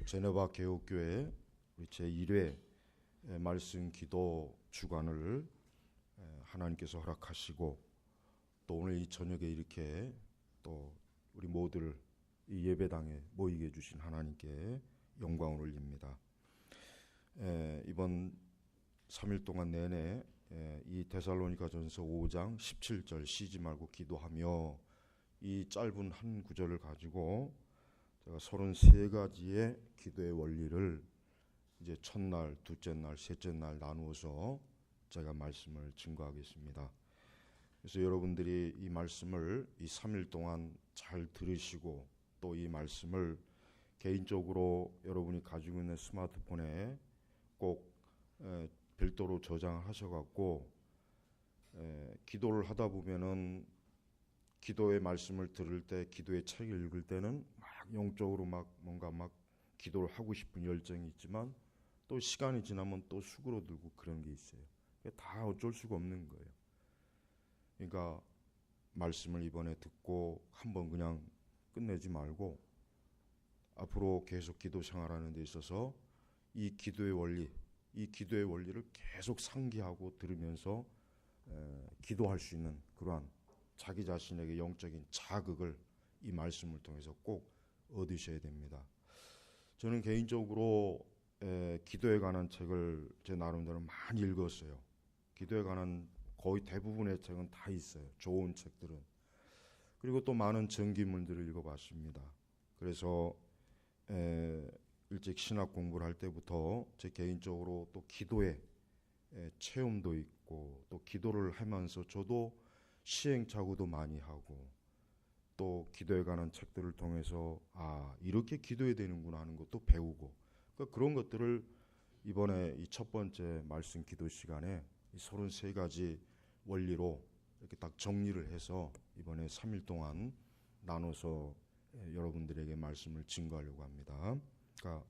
제네바 개옥교회 제1회 말씀 기도 주간을 하나님께서 허락하시고 또 오늘 이 저녁에 이렇게 또 우리 모두를 이 예배당에 모이게 해주신 하나님께 영광을 올립니다. 이번 3일 동안 내내 이 데살로니가전서 5장 17절 쉬지 말고 기도하며 이 짧은 한 구절을 가지고 제가 33가지의 기도의 원리를 이제 첫날, 둘째 날, 셋째 날 나누어서 제가 말씀을 증거하겠습니다. 그래서 여러분들이 이 말씀을 이 3일 동안 잘 들으시고 또 이 말씀을 개인적으로 여러분이 가지고 있는 스마트폰에 꼭 별도로 저장을 하셔갖고 기도를 하다 보면은 기도의 말씀을 들을 때, 기도의 책을 읽을 때는 막 영적으로 뭔가 기도를 하고 싶은 열정이 있지만 또 시간이 지나면 또 수그러들고 그런 게 있어요. 다 어쩔 수가 없는 거예요. 그러니까 말씀을 이번에 듣고 한번 그냥 끝내지 말고 앞으로 계속 기도 생활하는 데 있어서 이 기도의 원리를 계속 상기하고 들으면서 기도할 수 있는 그러한 자기 자신에게 영적인 자극을 이 말씀을 통해서 꼭 얻으셔야 됩니다. 저는 개인적으로 기도에 관한 책을 제 나름대로 많이 읽었어요. 기도에 관한 거의 대부분의 책은 다 있어요. 좋은 책들은. 그리고 또 많은 전기문들을 읽어봤습니다. 그래서 일찍 신학 공부를 할 때부터 제 개인적으로 또 기도의 체험도 있고 또 기도를 하면서 저도 시행착오도 많이 하고 또 기도에 관한 책들을 통해서 이렇게 기도해야 되는구나 하는 것도 배우고 그러니까 그런 것들을 이번에 이 첫 번째 말씀 기도 시간에 이 33가지 원리로 이렇게 딱 정리를 해서 이번에 3일 동안 나눠서 여러분들에게 말씀을 증거하려고 합니다. 그러니까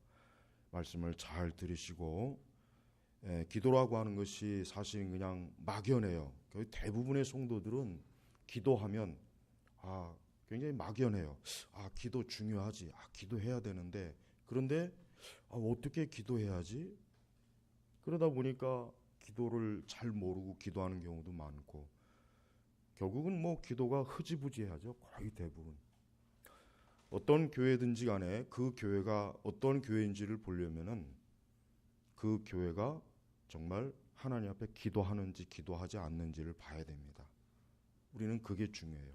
말씀을 잘 들으시고 기도라고 하는 것이 사실은 그냥 막연해요. 거의 대부분의 성도들은 기도하면 굉장히 막연해요. 기도 중요하지. 기도해야 되는데 그런데 어떻게 기도해야지? 그러다 보니까 기도를 잘 모르고 기도하는 경우도 많고 결국은 기도가 흐지부지하죠. 거의 대부분. 어떤 교회든지 간에 그 교회가 어떤 교회인지를 보려면은 그 교회가 정말 하나님 앞에 기도하는지 기도하지 않는지를 봐야 됩니다. 우리는 그게 중요해요.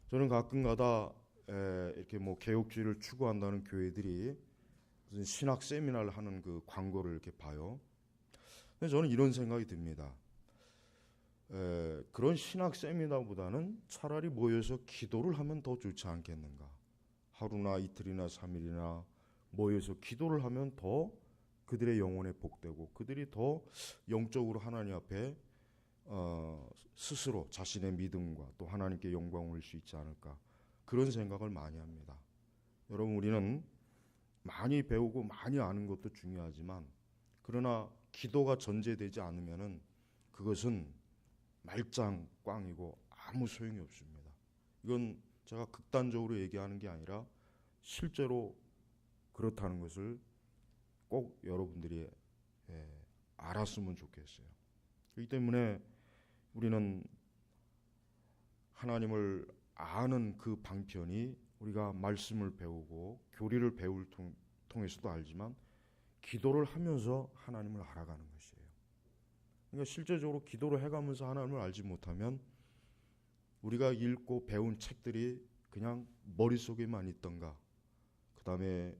저는 가끔가다 이렇게 개혁주의를 추구한다는 교회들이 무슨 신학 세미나를 하는 그 광고를 이렇게 봐요. 근데 저는 이런 생각이 듭니다. 그런 신학 세미나보다는 차라리 모여서 기도를 하면 더 좋지 않겠는가. 하루나 이틀이나 3일이나 모여서 기도를 하면 더 그들의 영혼에 복되고 그들이 더 영적으로 하나님 앞에 스스로 자신의 믿음과 또 하나님께 영광을 올 수 있지 않을까 그런 생각을 많이 합니다. 여러분 우리는 많이 배우고 많이 아는 것도 중요하지만 그러나 기도가 전제되지 않으면은 그것은 말짱 꽝이고 아무 소용이 없습니다. 이건 제가 극단적으로 얘기하는 게 아니라 실제로 그렇다는 것을 꼭 여러분들이 알았으면 좋겠어요. 그렇기 때문에 우리는 하나님을 아는 그 방편이 우리가 말씀을 배우고 교리를 배울 통해서도 알지만 기도를 하면서 하나님을 알아가는 것이에요. 그러니까 실제적으로 기도를 해가면서 하나님을 알지 못하면 우리가 읽고 배운 책들이 그냥 머릿속에만 있던가 그 다음에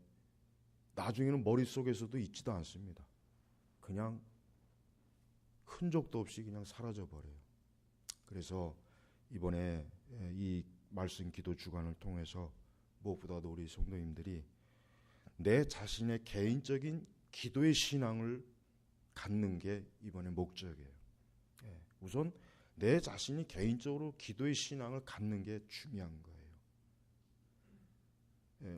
나중에는 머릿속에서도 있지도 않습니다. 그냥 흔적도 없이 그냥 사라져버려요. 그래서 이번에 이 말씀 기도 주간을 통해서 무엇보다도 우리 성도님들이 내 자신의 개인적인 기도의 신앙을 갖는 게 이번에 목적이에요. 우선 내 자신이 개인적으로 기도의 신앙을 갖는 게 중요한 거예요.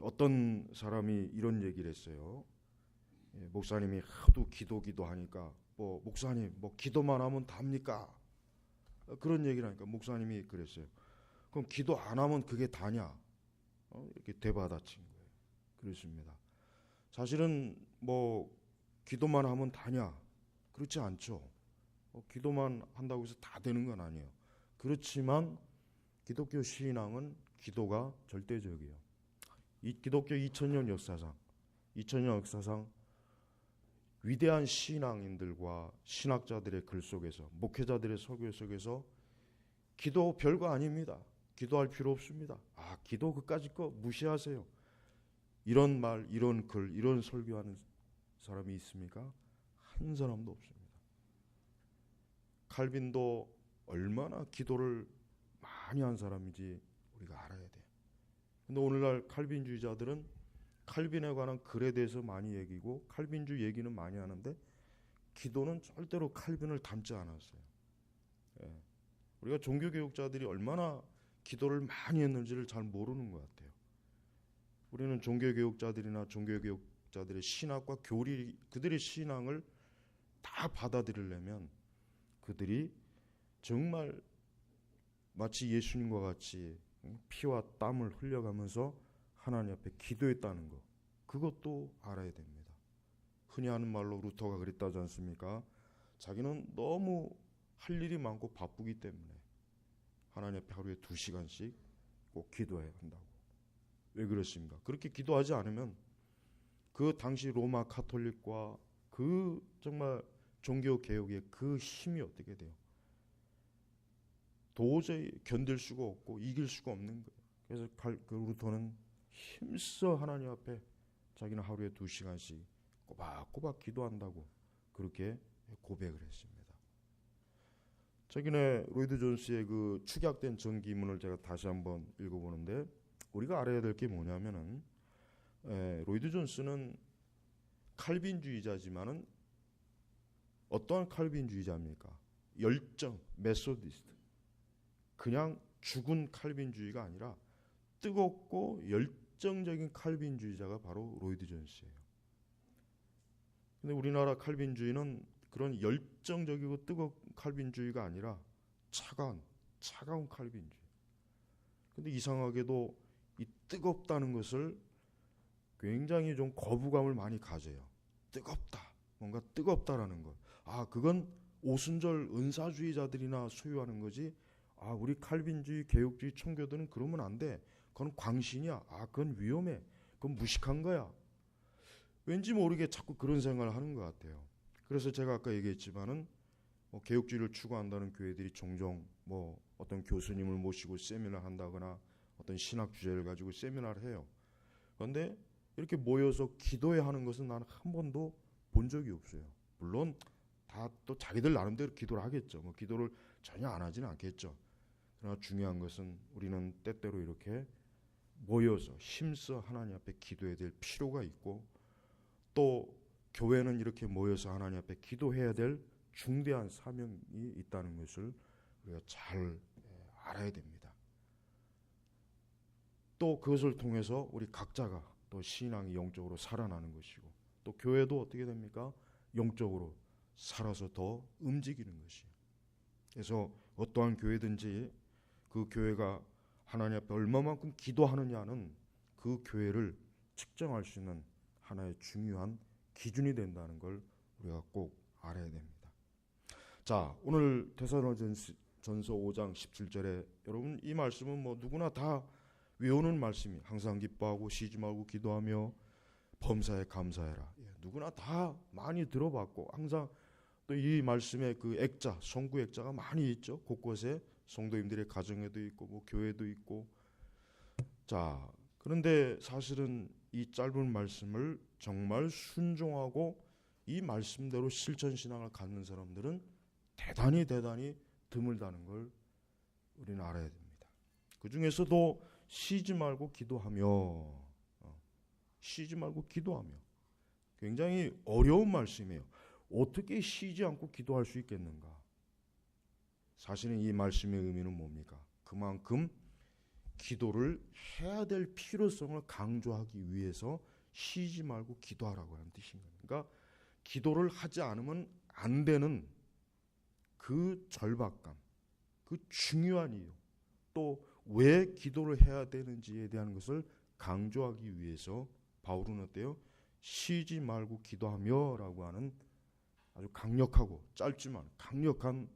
어떤 사람이 이런 얘기를 했어요. 목사님이 하도 기도하니까 목사님 기도만 하면 답니까? 그런 얘기를 하니까 목사님이 그랬어요. 그럼 기도 안 하면 그게 다냐? 이렇게 되받아친 거예요. 그렇습니다. 사실은 뭐 기도만 하면 다냐? 그렇지 않죠. 기도만 한다고 해서 다 되는 건 아니에요. 그렇지만 기독교 신앙은 기도가 절대적이에요. 이 기독교 2000년 역사상 위대한 신앙인들과 신학자들의 글 속에서, 목회자들의 설교 속에서 기도 별거 아닙니다. 기도할 필요 없습니다. 기도 그까짓 거 무시하세요. 이런 말, 이런 글, 이런 설교하는 사람이 있습니까? 한 사람도 없습니다. 칼빈도 얼마나 기도를 많이 한 사람인지 우리가 알아야 돼요. 근데 오늘날 칼빈주의자들은 칼빈에 관한 글에 대해서 많이 얘기고 칼빈주의 얘기는 많이 하는데 기도는 절대로 칼빈을 닮지 않았어요. 우리가 종교교육자들이 얼마나 기도를 많이 했는지를 잘 모르는 것 같아요. 우리는 종교교육자들이나 종교교육자들의 신학과 교리, 그들의 신앙을 다 받아들이려면 그들이 정말 마치 예수님과 같이 피와 땀을 흘려가면서 하나님 앞에 기도했다는 것, 그것도 알아야 됩니다. 흔히 하는 말로 루터가 그랬다지 않습니까? 자기는 너무 할 일이 많고 바쁘기 때문에 하나님 앞에 하루에 2시간씩 꼭 기도해야 한다고. 왜 그렇습니까? 그렇게 기도하지 않으면 그 당시 로마 카톨릭과 그 정말 종교 개혁의 그 힘이 어떻게 돼요? 도저히 견딜 수가 없고 이길 수가 없는 거예요. 그래서 그 루터는 힘써 하나님 앞에 자기는 하루에 2시간씩 꼬박꼬박 기도한다고 그렇게 고백을 했습니다. 최근에 로이드 존스의 그 축약된 전기문을 제가 다시 한번 읽어보는데 우리가 알아야 될 게 뭐냐면은 로이드 존스는 칼빈주의자지만은 어떠한 칼빈주의자입니까? 열정, 메소디스트. 그냥 죽은 칼빈주의가 아니라 뜨겁고 열정적인 칼빈주의자가 바로 로이드 존스예요. 근데 우리나라 칼빈주의는 그런 열정적이고 뜨거운 칼빈주의가 아니라 차가운 칼빈주의. 근데 이상하게도 이 뜨겁다는 것을 굉장히 좀 거부감을 많이 가져요. 뜨겁다. 뭔가 뜨겁다라는 것. 그건 오순절 은사주의자들이나 소유하는 거지. 우리 칼빈주의, 개혁주의 청교도는 그러면 안 돼. 그건 광신이야. 그건 위험해. 그건 무식한 거야. 왠지 모르게 자꾸 그런 생각을 하는 것 같아요. 그래서 제가 아까 얘기했지만은 개혁주의를 추구한다는 교회들이 종종 어떤 교수님을 모시고 세미나를 한다거나 어떤 신학 주제를 가지고 세미나를 해요. 그런데 이렇게 모여서 기도해야 하는 것은 나는 한 번도 본 적이 없어요. 물론 다 또 자기들 나름대로 기도를 하겠죠. 기도를 전혀 안 하지는 않겠죠. 그러나 중요한 것은 우리는 때때로 이렇게 모여서 힘써 하나님 앞에 기도해야 될 필요가 있고 또 교회는 이렇게 모여서 하나님 앞에 기도해야 될 중대한 사명이 있다는 것을 우리가 잘 알아야 됩니다. 또 그것을 통해서 우리 각자가 또 신앙이 영적으로 살아나는 것이고 또 교회도 어떻게 됩니까? 영적으로 살아서 더 움직이는 것이에요. 그래서 어떠한 교회든지 그 교회가 하나님 앞에 얼마만큼 기도하느냐는 그 교회를 측정할 수 있는 하나의 중요한 기준이 된다는 걸 우리가 꼭 알아야 됩니다. 자, 오늘 데살로니가전서 5장 17절에 여러분 이 말씀은 누구나 다 외우는 말씀이 항상 기뻐하고 쉬지 말고 기도하며 범사에 감사해라. 누구나 다 많이 들어봤고 항상 또 이 말씀에 그 액자, 송구 액자가 많이 있죠. 곳곳에 성도님들의 가정에도 있고 교회도 있고. 자, 그런데 사실은 이 짧은 말씀을 정말 순종하고 이 말씀대로 실천신앙을 갖는 사람들은 대단히 드물다는 걸 우리는 알아야 됩니다. 그 중에서도 쉬지 말고 기도하며 굉장히 어려운 말씀이에요. 어떻게 쉬지 않고 기도할 수 있겠는가? 사실은 이 말씀의 의미는 뭡니까? 그만큼 기도를 해야 될 필요성을 강조하기 위해서 쉬지 말고 기도하라고 하는 뜻인 겁니다. 그러니까 기도를 하지 않으면 안 되는 그 절박감, 그 중요한 이유, 또 왜 기도를 해야 되는지에 대한 것을 강조하기 위해서 바울은 어때요? 쉬지 말고 기도하며라고 하는 아주 강력하고 짧지만 강력한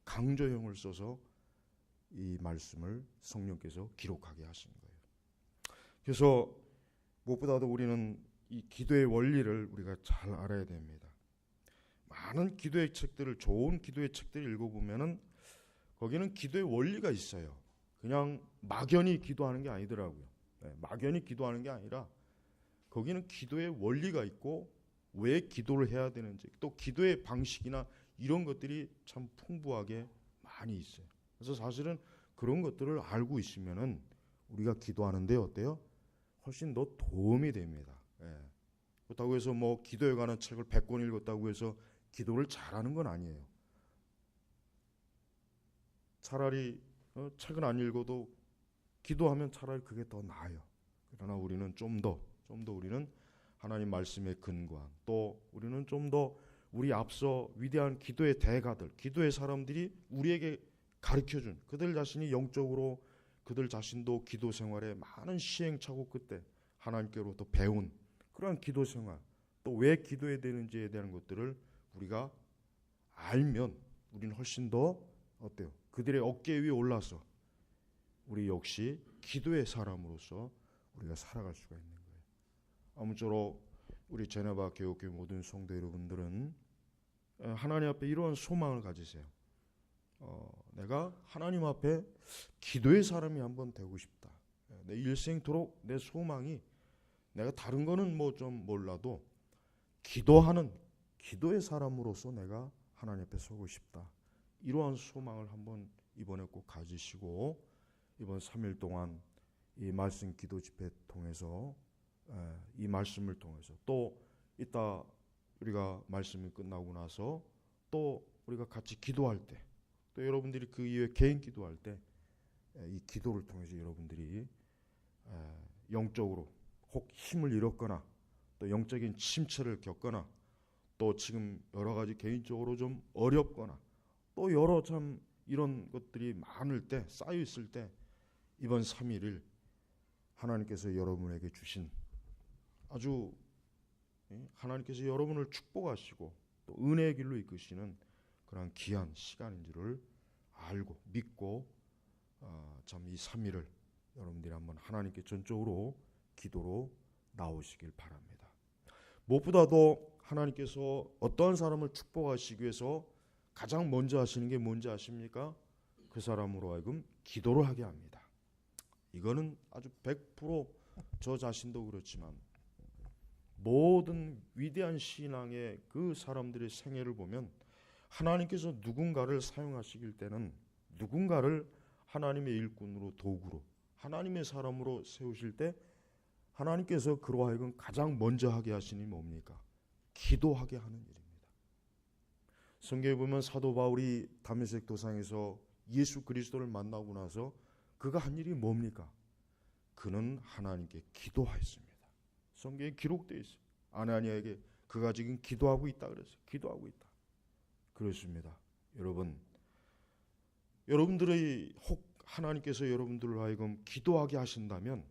강조형을 써서 이 말씀을 성령께서 기록하게 하신 거예요. 그래서 무엇보다도 우리는 이 기도의 원리를 우리가 잘 알아야 됩니다. 많은 기도의 책들을, 좋은 기도의 책들을 읽어보면은 거기는 기도의 원리가 있어요. 그냥 막연히 기도하는 게 아니더라고요. 막연히 기도하는 게 아니라 거기는 기도의 원리가 있고 왜 기도를 해야 되는지, 또 기도의 방식이나 이런 것들이 참 풍부하게 많이 있어요. 그래서 사실은 그런 것들을 알고 있으면은 우리가 기도하는데 어때요? 훨씬 더 도움이 됩니다. 그렇다고 해서 뭐 기도에 관한 책을 100권 읽었다고 해서 기도를 잘하는 건 아니에요. 차라리 책을 안 읽어도 기도하면 차라리 그게 더 나아요. 그러나 우리는 좀 더 우리는 하나님 말씀에 근거한, 또 우리는 좀 더 우리 앞서 위대한 기도의 대가들, 기도의 사람들이 우리에게 가르쳐준, 그들 자신이 영적으로 그들 자신도 기도 생활에 많은 시행착오 끝에 하나님께로부터 배운 그러한 기도 생활, 또 왜 기도해야 되는지에 대한 것들을 우리가 알면 우리는 훨씬 더 어때요? 그들의 어깨 위에 올라서 우리 역시 기도의 사람으로서 우리가 살아갈 수가 있는 거예요. 아무쪼록 우리 제네바 교육교회 모든 성도 여러분들은 하나님 앞에 이러한 소망을 가지세요. 내가 하나님 앞에 기도의 사람이 한번 되고 싶다. 내 일생토록 내 소망이, 내가 다른 거는 뭐 좀 몰라도 기도하는 기도의 사람으로서 내가 하나님 앞에 서고 싶다. 이러한 소망을 한번 이번에 꼭 가지시고 이번 3일 동안 이 말씀 기도 집회 통해서 이 말씀을 통해서, 또 이따 우리가 말씀이 끝나고 나서 또 우리가 같이 기도할 때, 또 여러분들이 그 이후에 개인 기도할 때 이 기도를 통해서 여러분들이 영적으로 혹 힘을 잃었거나 또 영적인 침체를 겪거나 또 지금 여러 가지 개인적으로 좀 어렵거나 또 여러 참 이런 것들이 많을 때, 쌓여 있을 때 이번 3일을 하나님께서 여러분에게 주신 아주 하나님께서 여러분을 축복하시고 또 은혜의 길로 이끄시는 그런 귀한 시간인 줄을 알고 믿고 참 이 3일을 여러분들이 한번 하나님께 전적으로 기도로 나오시길 바랍니다. 무엇보다도 하나님께서 어떠한 사람을 축복하시기 위해서 가장 먼저 하시는 게 뭔지 아십니까? 그 사람으로 하여금 기도를 하게 합니다. 이거는 아주 100% 저 자신도 그렇지만 모든 위대한 신앙의 그 사람들의 생애를 보면 하나님께서 누군가를 사용하시길 때는 누군가를 하나님의 일꾼으로, 도구로, 하나님의 사람으로 세우실 때 하나님께서 그로 하여금 가장 먼저 하게 하시니 뭡니까? 기도하게 하는 일입니다. 성경에 보면 사도 바울이 다메섹 도상에서 예수 그리스도를 만나고 나서 그가 한 일이 뭡니까? 그는 하나님께 기도하였습니다. 성경에 기록되어 있어요. 아나니아에게 그가 지금 기도하고 있다 그랬어요. 기도하고 있다. 그렇습니다. 여러분들의 혹 하나님께서 여러분들로 하여금 기도하게 하신다면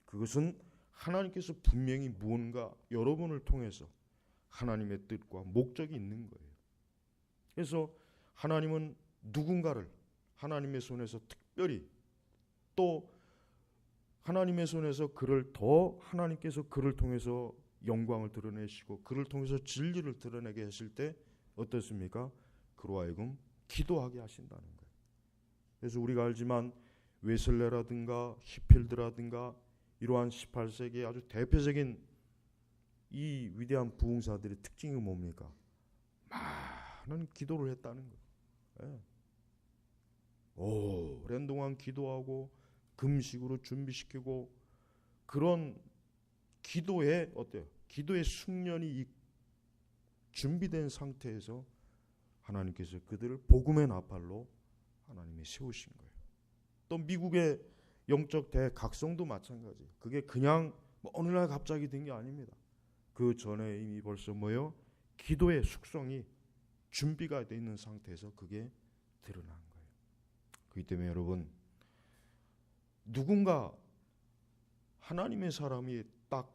그것은 하나님께서 분명히 무언가 여러분을 통해서 하나님의 뜻과 목적이 있는 거예요. 그래서 하나님은 누군가를 하나님의 손에서 특별히, 또 하나님의 손에서 하나님께서 그를 통해서 영광을 드러내시고 그를 통해서 진리를 드러내게 하실 때 어떻습니까? 그로 하여금 기도하게 하신다는 거예요. 그래서 우리가 알지만 웨슬레라든가 히필드라든가 이러한 18세기의 아주 대표적인 이 위대한 부흥사들의 특징이 뭡니까? 많은 기도를 했다는 거예요. 오랜 동안 기도하고 금식으로 준비시키고 그런 기도의 어때요? 기도의 숙련이 준비된 상태에서 하나님께서 그들을 복음의 나팔로 하나님이 세우신 거예요. 또 미국의 영적 대각성도 마찬가지예요. 그게 그냥 어느 날 갑자기 된 게 아닙니다. 그 전에 이미 벌써 기도의 숙성이 준비가 되어 있는 상태에서 그게 드러난 거예요. 그렇기 때문에 여러분, 누군가 하나님의 사람이 딱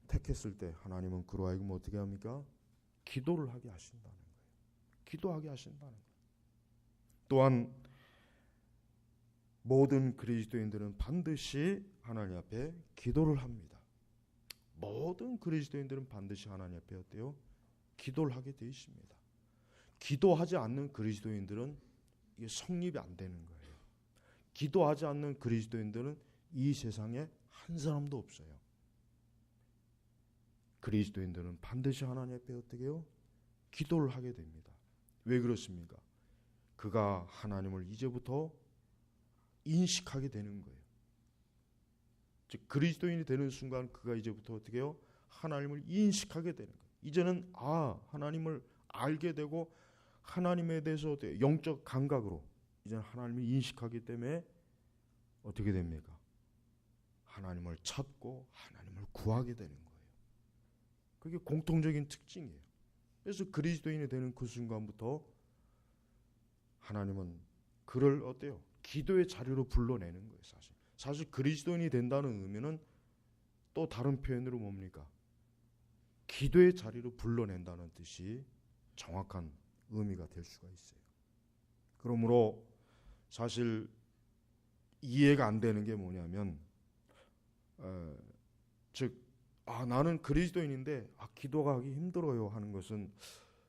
택했을 때 하나님은 그로 하여금 어떻게 합니까? 기도를 하게 하신다는 거예요. 기도하게 하신다는 거예요. 또한 모든 그리스도인들은 반드시 하나님 앞에 기도를 합니다. 모든 그리스도인들은 반드시 하나님 앞에 어때요? 기도를 하게 되어 있습니다. 기도하지 않는 그리스도인들은 이게 성립이 안 되는 거예요. 기도하지 않는 그리스도인들은 이 세상에 한 사람도 없어요. 그리스도인들은 반드시 하나님 앞에 어떻게 해요? 기도를 하게 됩니다. 왜 그렇습니까? 그가 하나님을 이제부터 인식하게 되는 거예요. 즉 그리스도인이 되는 순간 그가 이제부터 어떻게 해요? 하나님을 인식하게 되는 거예요. 이제는 하나님을 알게 되고 하나님에 대해서 어때요? 영적 감각으로 이제는 하나님을 인식하기 때문에 어떻게 됩니까? 하나님을 찾고 하나님을 구하게 되는 거예요. 그게 공통적인 특징이에요. 그래서 그리스도인이 되는 그 순간부터 하나님은 그를 어때요? 기도의 자리로 불러내는 거예요. 사실 그리스도인이 된다는 의미는 또 다른 표현으로 뭡니까? 기도의 자리로 불러낸다는 뜻이 정확한 의미가 될 수가 있어요. 그러므로 사실 이해가 안 되는 게 뭐냐면 나는 그리스도인인데 기도가 하기 힘들어요 하는 것은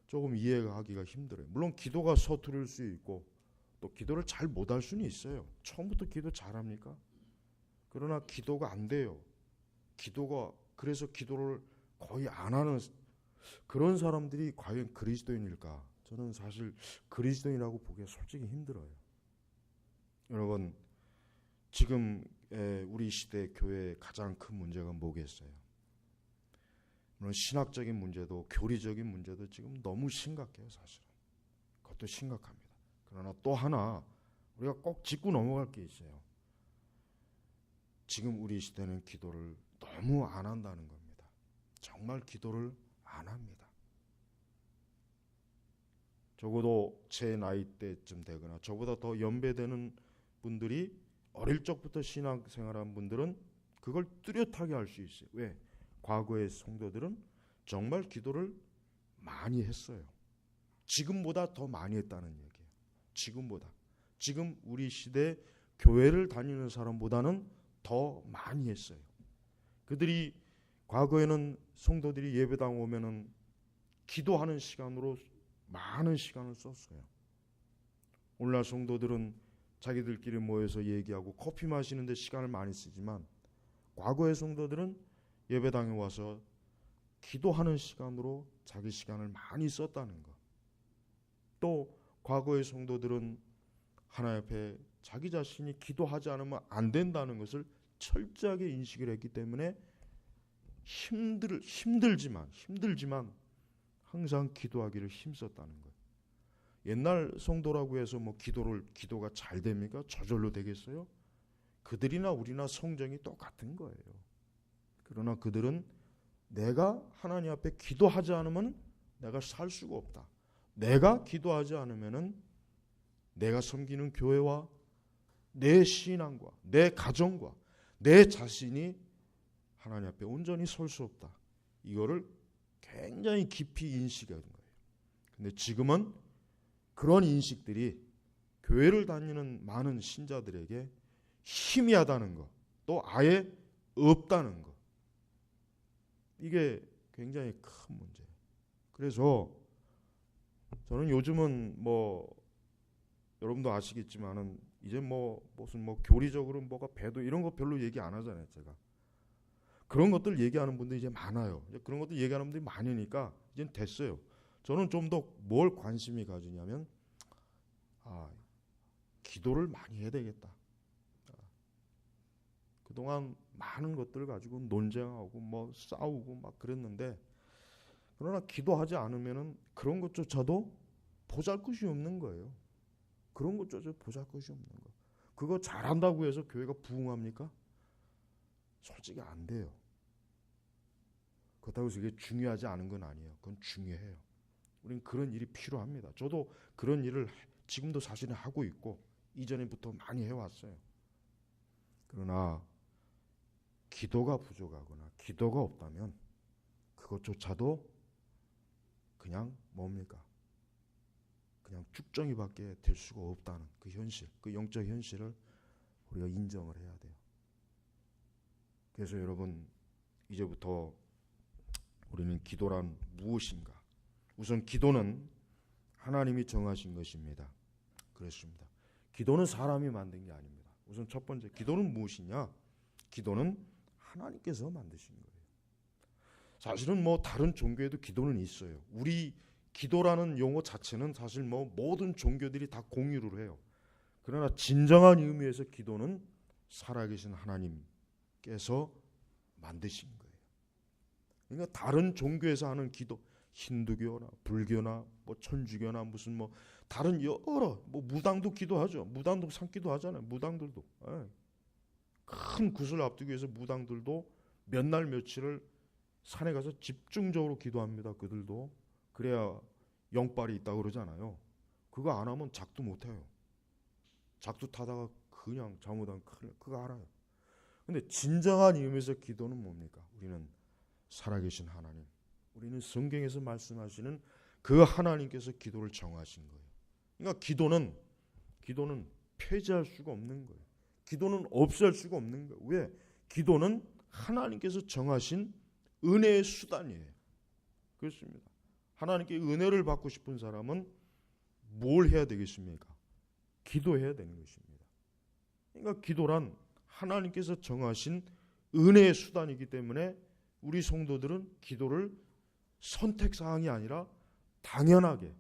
조금 이해가 하기가 힘들어요. 물론 기도가 서투를 수 있고 또 기도를 잘 못할 수는 있어요. 처음부터 기도 잘합니까? 그러나 기도가 안 돼요. 그래서 기도를 거의 안 하는 그런 사람들이 과연 그리스도인일까? 저는 사실 그리스도인이라고 보기가 솔직히 힘들어요. 여러분, 지금 우리 시대 교회의 가장 큰 문제가 뭐겠어요? 물론 신학적인 문제도 교리적인 문제도 지금 너무 심각해요. 사실은 그것도 심각합니다. 그러나 또 하나 우리가 꼭 짚고 넘어갈 게 있어요. 지금 우리 시대는 기도를 너무 안 한다는 겁니다. 정말 기도를 안 합니다. 적어도 제 나이 때쯤 되거나 저보다 더 연배되는 분들이 어릴 적부터 신앙생활한 분들은 그걸 뚜렷하게 알 수 있어요. 왜? 과거의 성도들은 정말 기도를 많이 했어요. 지금보다 더 많이 했다는 얘기예요. 지금 우리 시대 교회를 다니는 사람보다는 더 많이 했어요. 그들이 과거에는 성도들이 예배당 오면은 기도하는 시간으로 많은 시간을 썼어요. 오늘날 성도들은 자기들끼리 모여서 얘기하고 커피 마시는 데 시간을 많이 쓰지만 과거의 성도들은 예배당에 와서 기도하는 시간으로 자기 시간을 많이 썼다는 것. 또 과거의 성도들은 하나님 앞에 자기 자신이 기도하지 않으면 안 된다는 것을 철저하게 인식을 했기 때문에 힘들지만 항상 기도하기를 힘썼다는 거예요. 옛날 성도라고 해서 기도가 잘 됩니까? 저절로 되겠어요? 그들이나 우리나 성정이 똑같은 거예요. 그러나 그들은 내가 하나님 앞에 기도하지 않으면 내가 살 수가 없다. 내가 기도하지 않으면은 내가 섬기는 교회와 내 신앙과 내 가정과 내 자신이 하나님 앞에 온전히 설 수 없다. 이거를 굉장히 깊이 인식하는 거예요. 근데 지금은 그런 인식들이 교회를 다니는 많은 신자들에게 희미하다는 것, 또 아예 없다는 것. 이게 굉장히 큰 문제예요. 그래서 저는 요즘은 여러분도 아시겠지만은 이제 무슨 교리적으로 뭐가 배도 이런 거 별로 얘기 안 하잖아요. 제가 그런 것들 얘기하는 분들이 이제 많아요. 그런 것들 얘기하는 분들이 많으니까 이제 됐어요. 저는 좀 더 뭘 관심이 가지냐면 기도를 많이 해야 되겠다. 그동안 많은 것들을 가지고 논쟁하고 싸우고 막 그랬는데 그러나 기도하지 않으면은 그런 것조차도 보잘것이 없는 거예요. 그런 것조차 보잘것이 없는 거. 그거 잘한다고 해서 교회가 부흥합니까? 솔직히 안 돼요. 그렇다고 해서 이게 중요하지 않은 건 아니에요. 그건 중요해요. 우리는 그런 일이 필요합니다. 저도 그런 일을 지금도 사실은 하고 있고 이전부터 많이 해왔어요. 그러나 기도가 부족하거나 기도가 없다면 그것조차도 그냥 뭡니까? 그냥 쭉정이밖에 될 수가 없다는 그 현실, 그 영적 현실을 우리가 인정을 해야 돼요. 그래서 여러분, 이제부터 우리는 기도란 무엇인가? 우선 기도는 하나님이 정하신 것입니다. 그렇습니다. 기도는 사람이 만든 게 아닙니다. 우선 첫 번째, 기도는 무엇이냐? 기도는 하나님께서 만드신 거예요. 사실은 다른 종교에도 기도는 있어요. 우리 기도라는 용어 자체는 사실 모든 종교들이 다 공유를 해요. 그러나 진정한 의미에서 기도는 살아계신 하나님께서 만드신 거예요. 그러니까 다른 종교에서 하는 기도, 힌두교나 불교나 천주교나 무슨 다른 여러 무당도 기도하죠. 무당도 산기도 하잖아요. 무당들도 큰 구슬 앞두기 위해서 무당들도 몇 날 며칠을 산에 가서 집중적으로 기도합니다. 그들도 그래야 영빨이 있다고 그러잖아요. 그거 안 하면 작두 못 해요. 작두 타다가 그냥 잘못하면 큰일, 그거 알아요. 근데 진정한 의미에서 기도는 뭡니까? 우리는 살아계신 하나님, 우리는 성경에서 말씀하시는 그 하나님께서 기도를 정하신 거예요. 그러니까 기도는 폐지할 수가 없는 거예요. 기도는 없앨 수가 없는 거예요. 왜? 기도는 하나님께서 정하신 은혜의 수단이에요. 그렇습니다. 하나님께 은혜를 받고 싶은 사람은 뭘 해야 되겠습니까? 기도해야 되는 것입니다. 그러니까 기도란 하나님께서 정하신 은혜의 수단이기 때문에 우리 성도들은 기도를 선택사항이 아니라 당연하게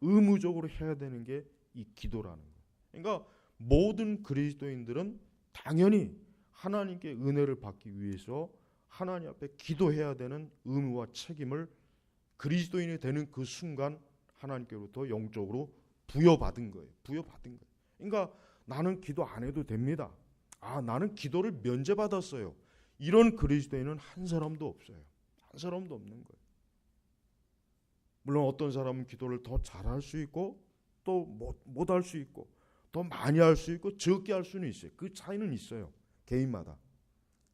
의무적으로 해야 되는 게 이 기도라는 거예요. 그러니까 모든 그리스도인들은 당연히 하나님께 은혜를 받기 위해서 하나님 앞에 기도해야 되는 의무와 책임을 그리스도인이 되는 그 순간 하나님께로부터 영적으로 부여받은 거예요. 그러니까 나는 기도 안 해도 됩니다. 나는 기도를 면제받았어요. 이런 그리스도인은 한 사람도 없어요. 한 사람도 없는 거예요. 물론 어떤 사람은 기도를 더 잘할 수 있고 또 못할 수 있고 더 많이 할 수 있고 적게 할 수는 있어요. 그 차이는 있어요. 개인마다.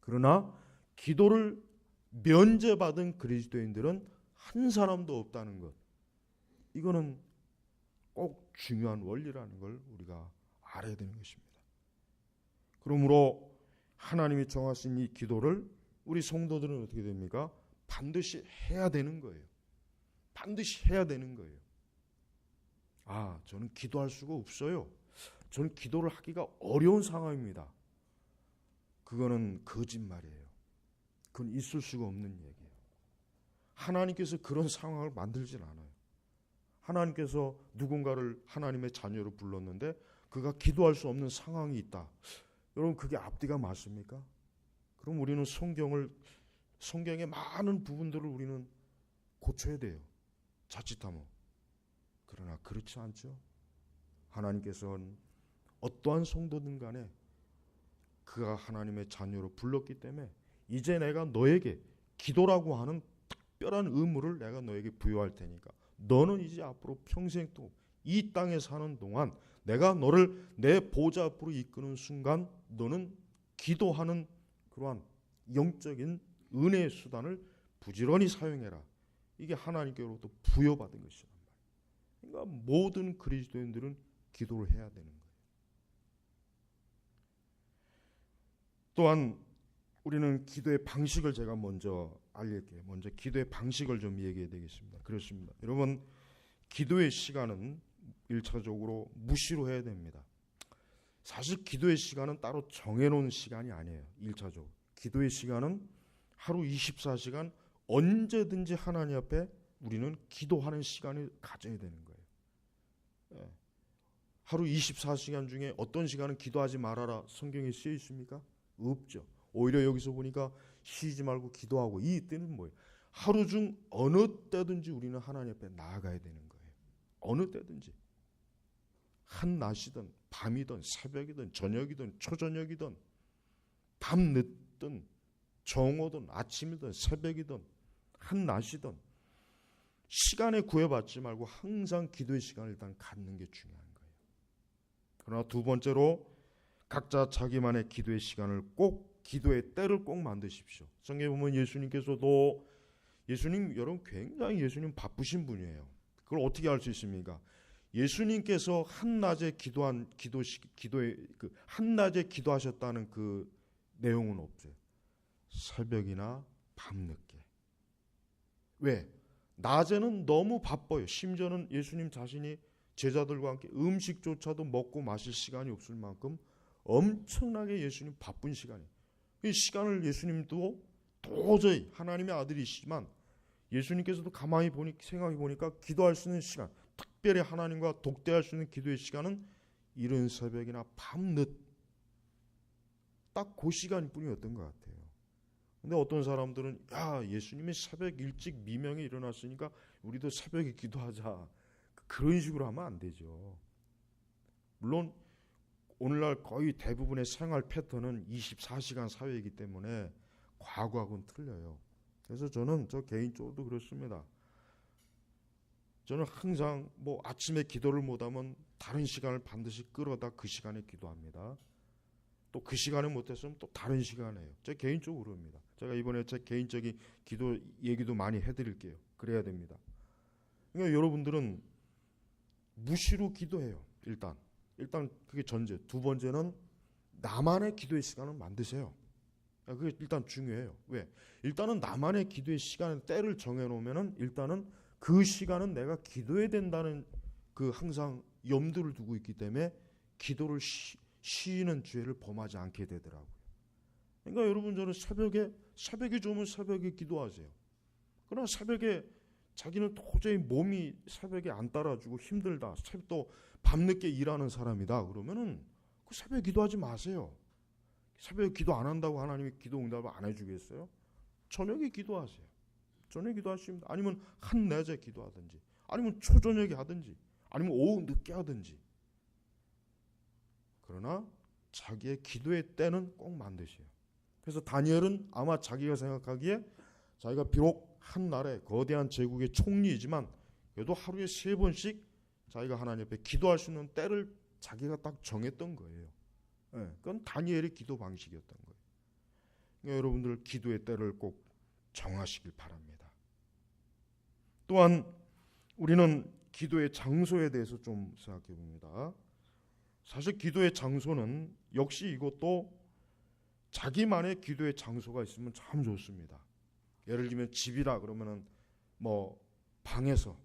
그러나 기도를 면제받은 그리스도인들은 한 사람도 없다는 것. 이거는 꼭 중요한 원리라는 걸 우리가 알아야 되는 것입니다. 그러므로 하나님이 정하신 이 기도를 우리 성도들은 어떻게 됩니까? 반드시 해야 되는 거예요. 반드시 해야 되는 거예요. 저는 기도할 수가 없어요. 저는 기도를 하기가 어려운 상황입니다. 그거는 거짓말이에요. 그건 있을 수가 없는 얘기예요. 하나님께서 그런 상황을 만들진 않아요. 하나님께서 누군가를 하나님의 자녀로 불렀는데 그가 기도할 수 없는 상황이 있다. 여러분, 그게 앞뒤가 맞습니까? 그럼 우리는 성경의 많은 부분들을 우리는 고쳐야 돼요. 자칫하면. 그러나 그렇지 않죠. 하나님께서는 어떠한 성도든 간에 그가 하나님의 자녀로 불렀기 때문에 이제 내가 너에게 기도라고 하는 특별한 의무를 내가 너에게 부여할 테니까 너는 이제 앞으로 평생 또 이 땅에 사는 동안 내가 너를 내 보좌 앞으로 이끄는 순간 너는 기도하는 그러한 영적인 은혜의 수단을 부지런히 사용해라. 이게 하나님께로부터 부여받은 것이란 말이에요. 그러니까 모든 그리스도인들은 기도를 해야 되는 거예요. 또한 우리는 기도의 방식을 제가 먼저 알릴게요. 먼저 기도의 방식을 좀 얘기해야 되겠습니다. 그렇습니다. 여러분, 기도의 시간은 1차적으로 무시로 해야 됩니다. 사실 기도의 시간은 따로 정해놓은 시간이 아니에요. 1차적으로. 기도의 시간은 하루 24시간 언제든지 하나님 앞에 우리는 기도하는 시간을 가져야 되는 거예요. 하루 24시간 중에 어떤 시간은 기도하지 말아라 성경에 쓰여 있습니까? 없죠. 오히려 여기서 보니까 쉬지 말고 기도하고, 이 때는 뭐예요? 하루 중 어느 때든지 우리는 하나님 앞에 나아가야 되는 거예요. 어느 때든지. 한낮이든 밤이든 새벽이든 저녁이든 초저녁이든 밤늦든 정오든 아침이든 새벽이든 한낮이든 시간에 구애받지 말고 항상 기도의 시간을 일단 갖는 게 중요한 거예요. 그러나 두 번째로 각자 자기만의 기도의 시간을 꼭, 기도의 때를 꼭 만드십시오. 성경에 보면 예수님께서도 예수님, 여러분 굉장히 예수님 바쁘신 분이에요. 그걸 어떻게 알 수 있습니까? 예수님께서 한낮에 기도에 그 한낮에 기도하셨다는 그 내용은 없어요. 새벽이나 밤늦게. 왜? 낮에는 너무 바빠요. 심지어는 예수님 자신이 제자들과 함께 음식조차도 먹고 마실 시간이 없을 만큼 엄청나게 예수님 바쁜 시간이에요. 이 시간을 예수님도 도저히 하나님의 아들이시지만 예수님께서도 가만히 생각해 보니까 기도할 수 있는 시간, 특별히 하나님과 독대할 수 있는 기도의 시간은 이른 새벽이나 밤늦, 딱 그 시간뿐이었던 것 같아요. 근데 어떤 사람들은 예수님이 새벽 일찍 미명에 일어났으니까 우리도 새벽에 기도하자, 그런 식으로 하면 안 되죠. 물론 오늘날 거의 대부분의 생활 패턴은 24시간 사회이기 때문에 과거하고는 틀려요. 그래서 저는 저 개인적으로도 그렇습니다. 저는 항상 아침에 기도를 못하면 다른 시간을 반드시 끌어다 그 시간에 기도합니다. 또 그 시간에 못했으면 또 다른 시간에요. 제 개인적으로 그럽니다. 제가 이번에 제 개인적인 기도 얘기도 많이 해드릴게요. 그래야 됩니다. 그러니까 여러분들은 무시로 기도해요. 일단 그게 전제. 두 번째는 나만의 기도의 시간을 만드세요. 그게 일단 중요해요. 왜? 일단은 나만의 기도의 시간, 때를 정해놓으면은 일단은 그 시간은 내가 기도해야 된다는 그 항상 염두를 두고 있기 때문에 기도를 쉬는 죄를 범하지 않게 되더라고요. 그러니까 여러분, 저는 새벽이 좋으면 새벽에 기도하세요. 그러나 새벽에 자기는 도저히 몸이 새벽에 안 따라주고 힘들다, 또 밤늦게 일하는 사람이다 그러면은 그 새벽에 기도하지 마세요. 새벽에 기도 안 한다고 하나님이 기도 응답을 안 해주겠어요? 저녁에 기도하세요. 저녁에 기도하시면, 아니면 한낮에 기도하든지, 아니면 초저녁에 하든지, 아니면 오후 늦게 하든지. 그러나 자기의 기도의 때는 꼭 만드세요. 그래서 다니엘은 아마 자기가 생각하기에 자기가 비록 한날에 거대한 제국의 총리이지만 그래도 하루에 3번씩 자기가 하나님 앞에 기도할 수 있는 때를 자기가 딱 정했던 거예요. 그건 다니엘의 기도 방식이었던 거예요. 그러니까 여러분들 기도의 때를 꼭 정하시길 바랍니다. 또한 우리는 기도의 장소에 대해서 좀 생각해 봅니다. 사실 기도의 장소는 역시 이것도 자기만의 기도의 장소가 있으면 참 좋습니다. 예를 들면 집이라 그러면은 방에서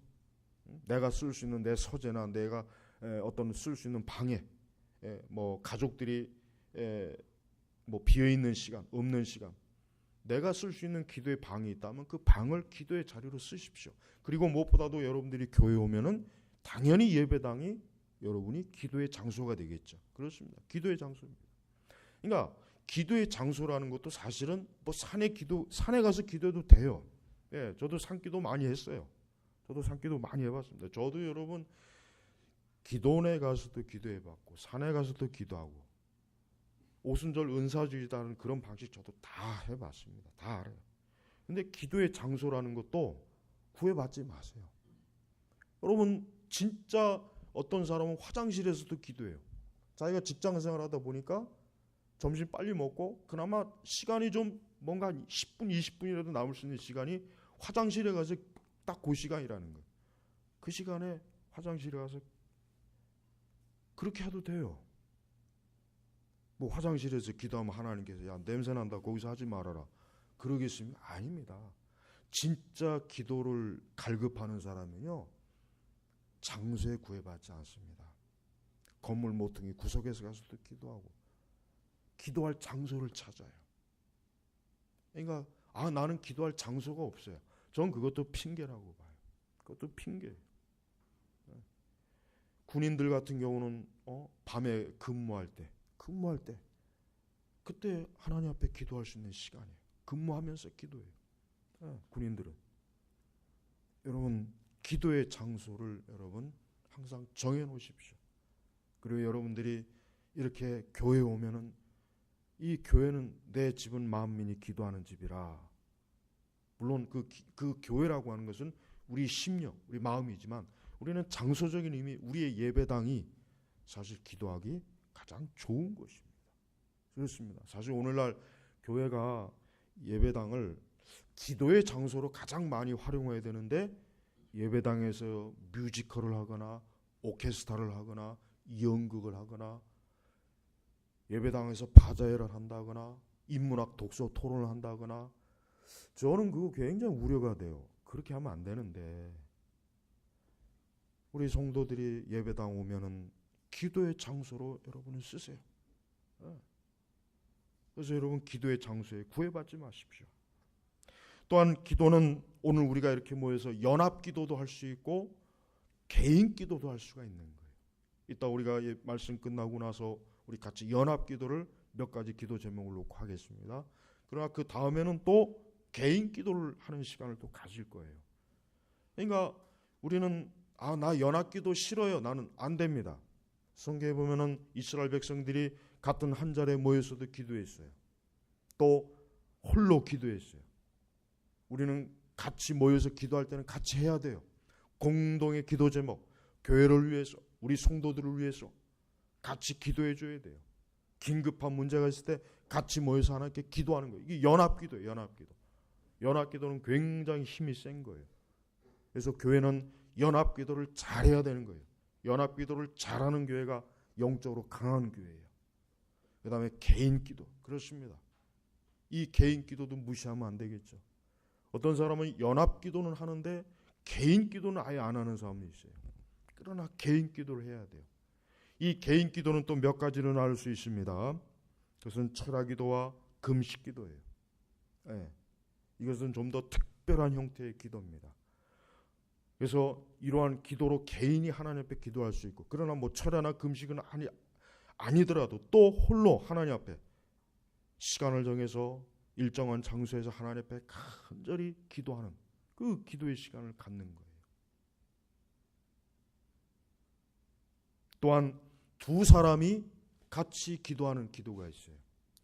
내가 쓸 수 있는 내 서재나 내가 어떤 쓸 수 있는 방에 가족들이 비어 있는 시간, 없는 시간, 내가 쓸 수 있는 기도의 방이 있다면 그 방을 기도의 자리로 쓰십시오. 그리고 무엇보다도 여러분들이 교회 오면은 당연히 예배당이 여러분이 기도의 장소가 되겠죠. 그렇습니다. 기도의 장소입니다. 그러니까 기도의 장소라는 것도 사실은 산에 가서 기도해도 돼요. 저도 산기도 많이 했어요. 저도 산기도 많이 해봤습니다. 저도 여러분 기도원에 가서도 기도해봤고 산에 가서도 기도하고 오순절 은사주의다는 그런 방식 저도 다 해봤습니다. 다 알아요. 근데 기도의 장소라는 것도 구애받지 마세요. 여러분 진짜 어떤 사람은 화장실에서도 기도해요. 자기가 직장생활 하다 보니까 점심 빨리 먹고 그나마 시간이 좀 뭔가 10분 20분이라도 남을 수 있는 시간이 화장실에 가서 딱 그 시간이라는 거예요. 그 시간에 화장실에 가서 그렇게 해도 돼요. 화장실에서 기도하면 하나님께서 야 냄새난다 거기서 하지 말아라 그러겠습니까? 아닙니다. 진짜 기도를 갈급하는 사람은요 장소에 구애받지 않습니다. 건물 모퉁이 구석에서 가서도 기도하고 기도할 장소를 찾아요. 그러니까 나는 기도할 장소가 없어요. 전 그것도 핑계라고 봐요. 그것도 핑계예요. 군인들 같은 경우는 밤에 근무할 때 그때 하나님 앞에 기도할 수 있는 시간이에요. 근무하면서 기도해요. 군인들은. 여러분 기도의 장소를 여러분 항상 정해 놓으십시오. 그리고 여러분들이 이렇게 교회에 오면은 이 교회는 내 집은 만민이 기도하는 집이라. 물론 그 교회라고 하는 것은 우리 심령, 우리 마음이지만 우리는 장소적인 의미, 우리의 예배당이 사실 기도하기 가장 좋은 것입니다. 그렇습니다. 사실 오늘날 교회가 예배당을 기도의 장소로 가장 많이 활용해야 되는데 예배당에서 뮤지컬을 하거나 오케스트라를 하거나 연극을 하거나 예배당에서 바자회를 한다거나 인문학 독서 토론을 한다거나 저는 그거 굉장히 우려가 돼요. 그렇게 하면 안 되는데 우리 성도들이 예배당 오면은 기도의 장소로 여러분은 쓰세요. 그래서 여러분 기도의 장소에 구애받지 마십시오. 또한 기도는 오늘 우리가 이렇게 모여서 연합 기도도 할 수 있고 개인 기도도 할 수가 있는 거예요. 이따 우리가 말씀 끝나고 나서 우리 같이 연합 기도를 몇 가지 기도 제목을 놓고 하겠습니다. 그러나 그 다음에는 또 개인 기도를 하는 시간을 또 가질 거예요. 그러니까 우리는 나 연합 기도 싫어요. 나는 안 됩니다. 성경에 보면은 이스라엘 백성들이 같은 한 자리에 모여서도 기도했어요. 또 홀로 기도했어요. 우리는 같이 모여서 기도할 때는 같이 해야 돼요. 공동의 기도 제목, 교회를 위해서, 우리 성도들을 위해서 같이 기도해 줘야 돼요. 긴급한 문제가 있을 때 같이 모여서 하나님께 기도하는 거예요. 이게 연합기도예요. 연합기도. 연합기도는 굉장히 힘이 센 거예요. 그래서 교회는 연합기도를 잘해야 되는 거예요. 연합기도를 잘하는 교회가 영적으로 강한 교회예요. 그 다음에 개인기도. 그렇습니다. 이 개인기도도 무시하면 안 되겠죠. 어떤 사람은 연합기도는 하는데 개인기도는 아예 안 하는 사람도 있어요. 그러나 개인기도를 해야 돼요. 이 개인기도는 또 몇 가지를 나눌 수 있습니다. 그것은 철학기도와 금식기도예요. 네. 이것은 좀 더 특별한 형태의 기도입니다. 그래서 이러한 기도로 개인이 하나님 앞에 기도할 수 있고, 그러나 뭐 철야나 금식은 아니더라도 또 홀로 하나님 앞에 시간을 정해서 일정한 장소에서 하나님 앞에 간절히 기도하는 그 기도의 시간을 갖는 거예요. 또한 두 사람이 같이 기도하는 기도가 있어요.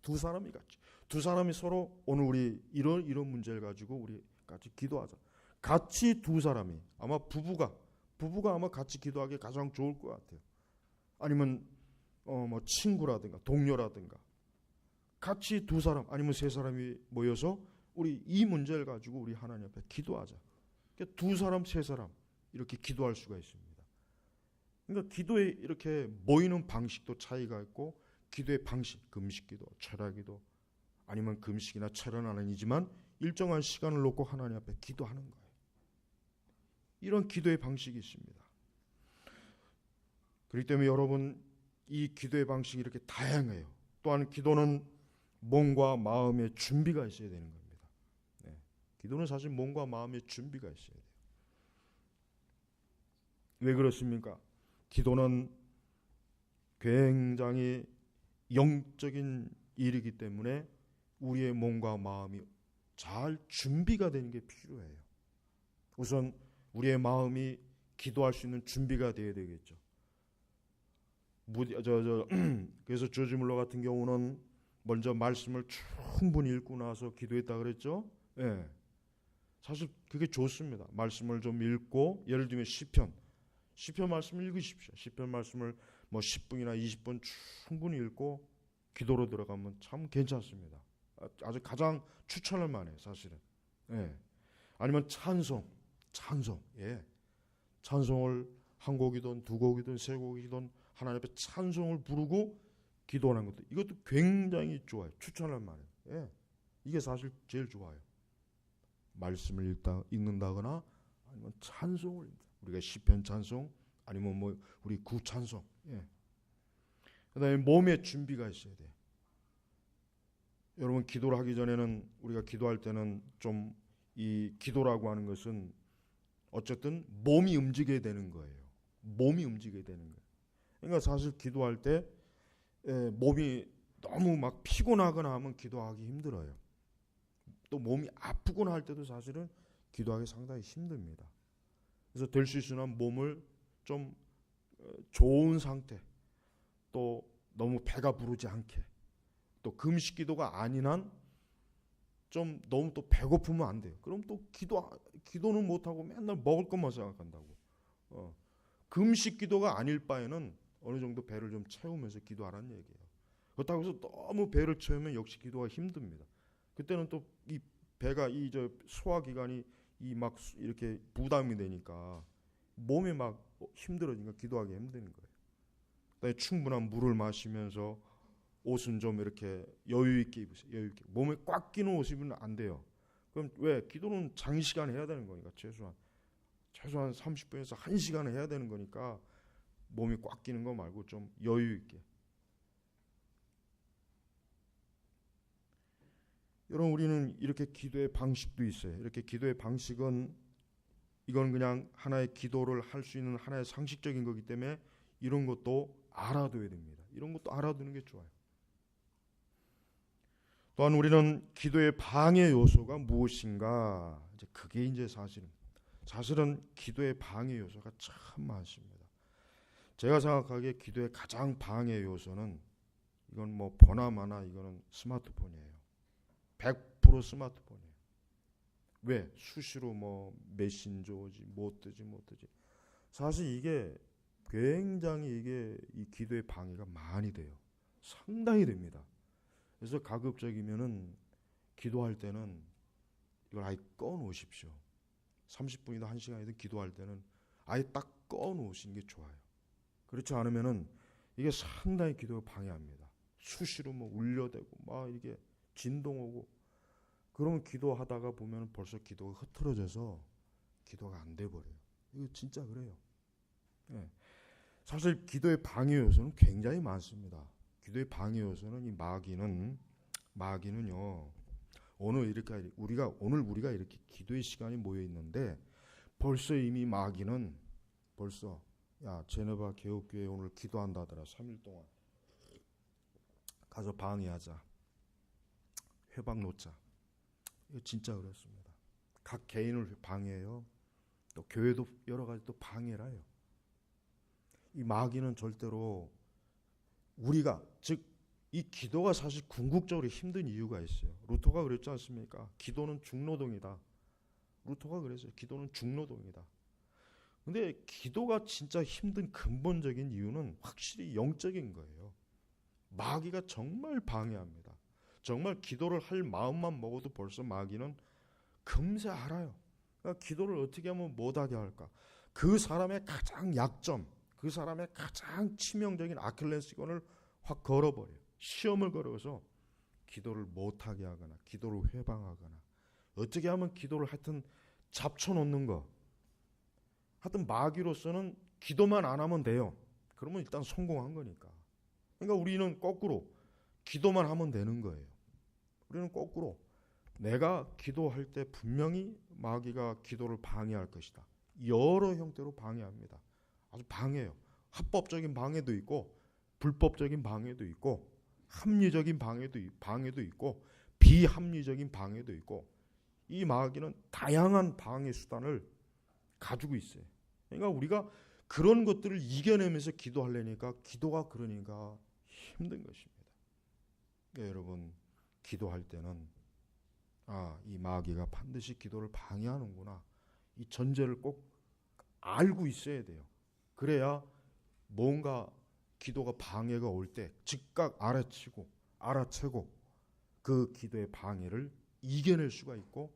두 사람이 같이. 두 사람이 서로 오늘 우리 이런 문제를 가지고 우리 같이 기도하자. 같이 두 사람이 아마 부부가 아마 같이 기도하기 가장 좋을 것 같아요. 아니면 뭐 친구라든가 동료라든가 같이 두 사람 아니면 세 사람이 모여서 우리 이 문제를 가지고 우리 하나님 앞에 기도하자. 그러니까 두 사람 세 사람 이렇게 기도할 수가 있습니다. 그러니까 기도에 이렇게 모이는 방식도 차이가 있고 기도의 방식, 금식기도, 철야기도 아니면 금식이나 철야는 아니지만 일정한 시간을 놓고 하나님 앞에 기도하는 거예요. 이런 기도의 방식이 있습니다. 그렇기 때문에 여러분 이 기도의 방식이 이렇게 다양해요. 또한 기도는 몸과 마음의 준비가 있어야 되는 겁니다. 네. 기도는 사실 몸과 마음의 준비가 있어야 돼요. 왜 그렇습니까? 기도는 굉장히 영적인 일이기 때문에 우리의 몸과 마음이 잘 준비가 되는 게 필요해요. 우선 우리의 마음이 기도할 수 있는 준비가 되어야 되겠죠. 그래서 조지 물러 같은 경우는 먼저 말씀을 충분히 읽고 나서 기도했다 그랬죠. 예. 사실 그게 좋습니다. 말씀을 좀 읽고 예를 들면 시편 말씀을 읽으십시오. 시편 말씀을 뭐 10분이나 20분 충분히 읽고 기도로 들어가면 참 괜찮습니다. 아주 가장 추천할 만해요, 사실은. 예. 아니면 찬송. 예. 찬송을 한 곡이든 두 곡이든 세 곡이든 하나님 앞에 찬송을 부르고 기도하는 것도 이것도 굉장히 좋아요. 추천할 만해요. 예. 이게 사실 제일 좋아요. 말씀을 읽는다거나 아니면 찬송을 우리가 시편 찬송 아니면 뭐 우리 구 찬송. 예. 그다음에 몸의 준비가 있어야 돼요. 여러분 기도를 하기 전에는 우리가 기도할 때는 좀 이 기도라고 하는 것은 어쨌든 몸이 움직여야 되는 거예요. 몸이 움직여야 되는 거예요. 그러니까 사실 기도할 때 몸이 너무 막 피곤하거나 하면 기도하기 힘들어요. 또 몸이 아프거나 할 때도 사실은 기도하기 상당히 힘듭니다. 그래서 될 수 있으면 몸을 좀 좋은 상태, 또 너무 배가 부르지 않게, 또 금식 기도가 아닌 한 좀 너무 또 배고프면 안 돼요. 그럼 또 기도는 못하고 맨날 먹을 것만 생각한다고. 금식 기도가 아닐 바에는 어느 정도 배를 좀 채우면서 기도하라는 얘기예요. 그렇다고 해서 너무 배를 채우면 역시 기도가 힘듭니다. 그때는 또 이 배가 이 저 소화기관이 이 막 이렇게 부담이 되니까 몸이 막 힘들어지니까 기도하기 힘든 거예요. 그다음에 충분한 물을 마시면서 옷은 좀 이렇게 여유 있게 입으세요. 여유 있게. 몸에 꽉 끼는 옷 입으면 안 돼요. 그럼 왜? 기도는 장시간 해야 되는 거니까 최소한 30분에서 1시간은 해야 되는 거니까 몸이 꽉 끼는 거 말고 좀 여유 있게. 여러분, 우리는 이렇게 기도의 방식도 있어요. 이렇게 기도의 방식은 이건 그냥 하나의 기도를 할 수 있는 하나의 상식적인 거기 때문에 이런 것도 알아둬야 됩니다. 이런 것도 알아두는 게 좋아요. 또한 우리는 기도의 방해 요소가 무엇인가? 이제 그게 이제 사실은 기도의 방해 요소가 참 많습니다. 제가 생각하기에 기도의 가장 방해 요소는 이건 뭐 보나마나 이거는 스마트폰이에요. 100% 스마트폰이에요. 왜? 수시로 뭐 메신저 오지, 못 뜨지. 사실 이게 굉장히 이게 이 기도의 방해가 많이 돼요. 상당히 됩니다. 그래서 가급적이면은 기도할 때는 이걸 아예 꺼 놓으십시오. 30분이든 1시간이든 기도할 때는 아예 딱 꺼 놓으시는 게 좋아요. 그렇지 않으면은 이게 상당히 기도를 방해합니다. 수시로 뭐 울려대고 막 이게 진동 오고 그러면 기도하다가 보면 벌써 기도가 흐트러져서 기도가 안 돼 버려요. 이거 진짜 그래요. 네. 사실 기도의 방해 요소는 굉장히 많습니다. 기도의 방해 요소는 이 마귀는요. 오늘 우리가 이렇게 기도의 시간이 모여 있는데 벌써 이미 마귀는 벌써 야 제네바 개옥교회 오늘 기도한다더라 3일 동안 가서 방해하자 회방 놓자. 이거 진짜 그렇습니다. 각 개인을 방해해요. 또 교회도 여러 가지 또 방해를 해요. 이 마귀는 절대로 우리가 즉 이 기도가 사실 궁극적으로 힘든 이유가 있어요. 루터가 그랬지 않습니까? 기도는 중노동이다. 루터가 그랬어요. 기도는 중노동이다. 근데 기도가 진짜 힘든 근본적인 이유는 확실히 영적인 거예요. 마귀가 정말 방해합니다. 정말 기도를 할 마음만 먹어도 벌써 마귀는 금세 알아요. 그러니까 기도를 어떻게 하면 못하게 할까? 그 사람의 가장 약점, 그 사람의 가장 치명적인 아킬레스건을 확 걸어버려요. 시험을 걸어서 기도를 못하게 하거나 기도를 회방하거나 어떻게 하면 기도를 하여튼 잡쳐놓는 거. 하여튼 마귀로서는 기도만 안 하면 돼요. 그러면 일단 성공한 거니까. 그러니까 우리는 거꾸로 기도만 하면 되는 거예요. 우리는 거꾸로 내가 기도할 때 분명히 마귀가 기도를 방해할 것이다. 여러 형태로 방해합니다. 아주 방해해요. 합법적인 방해도 있고 불법적인 방해도 있고 합리적인 방해도 있고 비합리적인 방해도 있고 이 마귀는 다양한 방해 수단을 가지고 있어요. 그러니까 우리가 그런 것들을 이겨내면서 기도하려니까 기도가 그러니까 힘든 것입니다. 그러니까 여러분 기도할 때는 이 마귀가 반드시 기도를 방해하는구나. 이 전제를 꼭 알고 있어야 돼요. 그래야 뭔가 기도가 방해가 올 때 즉각 알아채고 그 기도의 방해를 이겨낼 수가 있고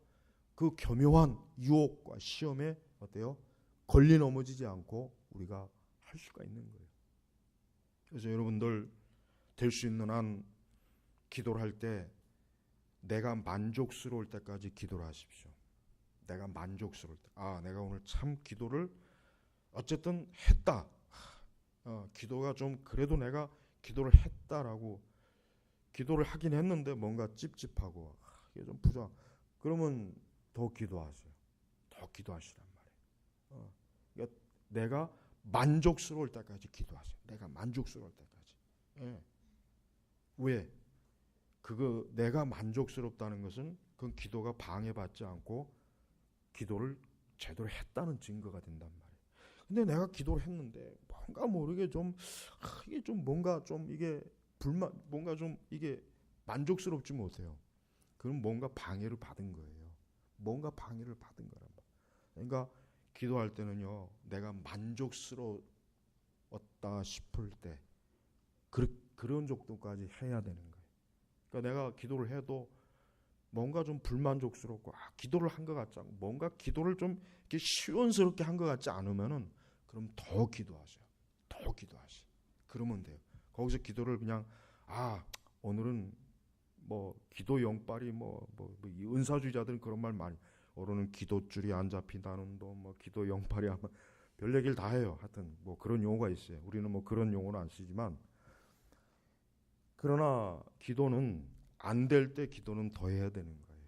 그 교묘한 유혹과 시험에 어때요? 걸리 넘어지지 않고 우리가 할 수가 있는 거예요. 그래서 여러분들 될 수 있는 한 기도를 할 때 내가 만족스러울 때까지 기도를 하십시오. 내가 만족스러울 때. 내가 오늘 참 기도를 어쨌든 했다. 기도가 좀 그래도 내가 기도를 했다라고 기도를 하긴 했는데 뭔가 찝찝하고 이게 좀 부정. 그러면 더 기도하세요. 더 기도하시란 말이에요. 그러니까 내가 만족스러울 때까지 기도하세요. 내가 만족스러울 때까지. 왜? 그거 내가 만족스럽다는 것은 그 기도가 방해받지 않고 기도를 제대로 했다는 증거가 된단 말이에요. 근데 내가 기도를 했는데 뭔가 모르게 이게 좀 뭔가 좀 이게 뭔가 좀 이게 만족스럽지 못해요. 그럼 뭔가 방해를 받은 거예요. 뭔가 방해를 받은 거란 말이에요. 그러니까 기도할 때는요, 내가 만족스러웠다 싶을 때 그런 정도까지 해야 되는 거예요. 그러니까 내가 기도를 해도 뭔가 좀 불만족스럽고 기도를 한 것 같지 않고 뭔가 기도를 좀 이렇게 시원스럽게 한 것 같지 않으면은 그럼 더 기도하세요. 더 기도하세요. 그러면 돼요. 거기서 기도를 그냥 오늘은 뭐 기도 영빨이 이 은사주의자들은 그런 말 많이 오늘은 기도줄이 안 잡힌다는 뭐 기도 영빨이 아마 별 얘기를 다 해요. 하여튼 뭐 그런 용어가 있어요. 우리는 뭐 그런 용어는 안 쓰지만 그러나 기도는 안 될 때 기도는 더 해야 되는 거예요.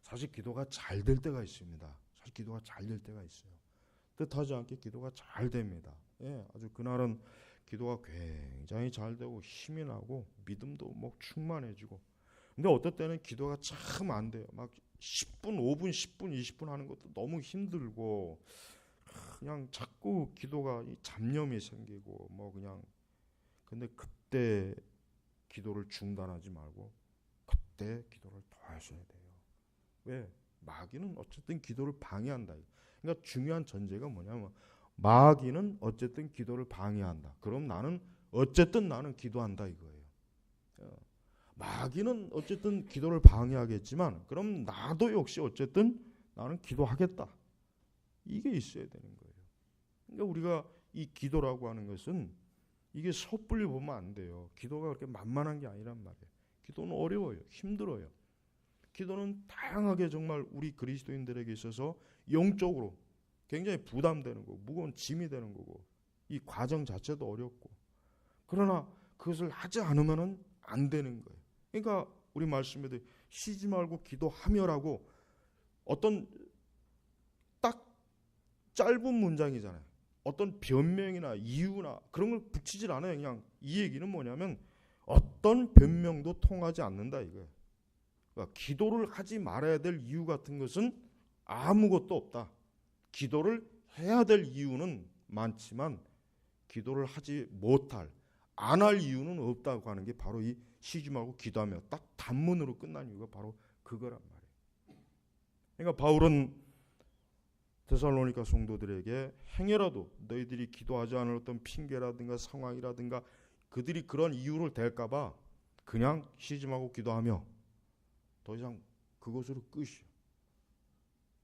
사실 기도가 잘 될 때가 있습니다. 사실 기도가 잘 될 때가 있어요. 뜻하지 않게 기도가 잘 됩니다. 예, 아주 그날은 기도가 굉장히 잘 되고 힘이 나고 믿음도 뭐 충만해지고. 근데 어떨 때는 기도가 참 안 돼요. 막 10분, 5분, 10분, 20분 하는 것도 너무 힘들고 그냥 자꾸 기도가 잡념이 생기고 뭐 그냥. 근데 그때 기도를 중단하지 말고 그때 기도를 더 하셔야 돼요. 왜? 마귀는 어쨌든 기도를 방해한다. 그러니까 중요한 전제가 뭐냐면 마귀는 어쨌든 기도를 방해한다. 그럼 나는 어쨌든 나는 기도한다 이거예요. 마귀는 어쨌든 기도를 방해하겠지만 그럼 나도 역시 어쨌든 나는 기도하겠다. 이게 있어야 되는 거예요. 그러니까 우리가 이 기도라고 하는 것은 이게 섣불리 보면 안 돼요. 기도가 그렇게 만만한 게 아니란 말이에요. 기도는 어려워요. 힘들어요. 기도는 다양하게 정말 우리 그리스도인들에게 있어서 영적으로 굉장히 부담되는 거고 무거운 짐이 되는 거고 이 과정 자체도 어렵고 그러나 그것을 하지 않으면 안 되는 거예요. 그러니까 우리 말씀에도 쉬지 말고 기도하며라고 어떤 딱 짧은 문장이잖아요. 어떤 변명이나 이유나 그런 걸 붙이질 않아요. 그냥 이 얘기는 뭐냐면 어떤 변명도 통하지 않는다 이거예요. 그러니까 기도를 하지 말아야 될 이유 같은 것은 아무것도 없다. 기도를 해야 될 이유는 많지만 기도를 하지 못할, 안 할 이유는 없다고 하는 게 바로 이 쉬지 말고 기도하며 딱 단문으로 끝난 이유가 바로 그거란 말이에요. 그러니까 바울은 데살로니가 성도들에게 행여라도 너희들이 기도하지 않을 어떤 핑계라든가 상황이라든가 그들이 그런 이유를 댈까봐 그냥 쉬지 말고 기도하며 더 이상 그것으로 끝이요.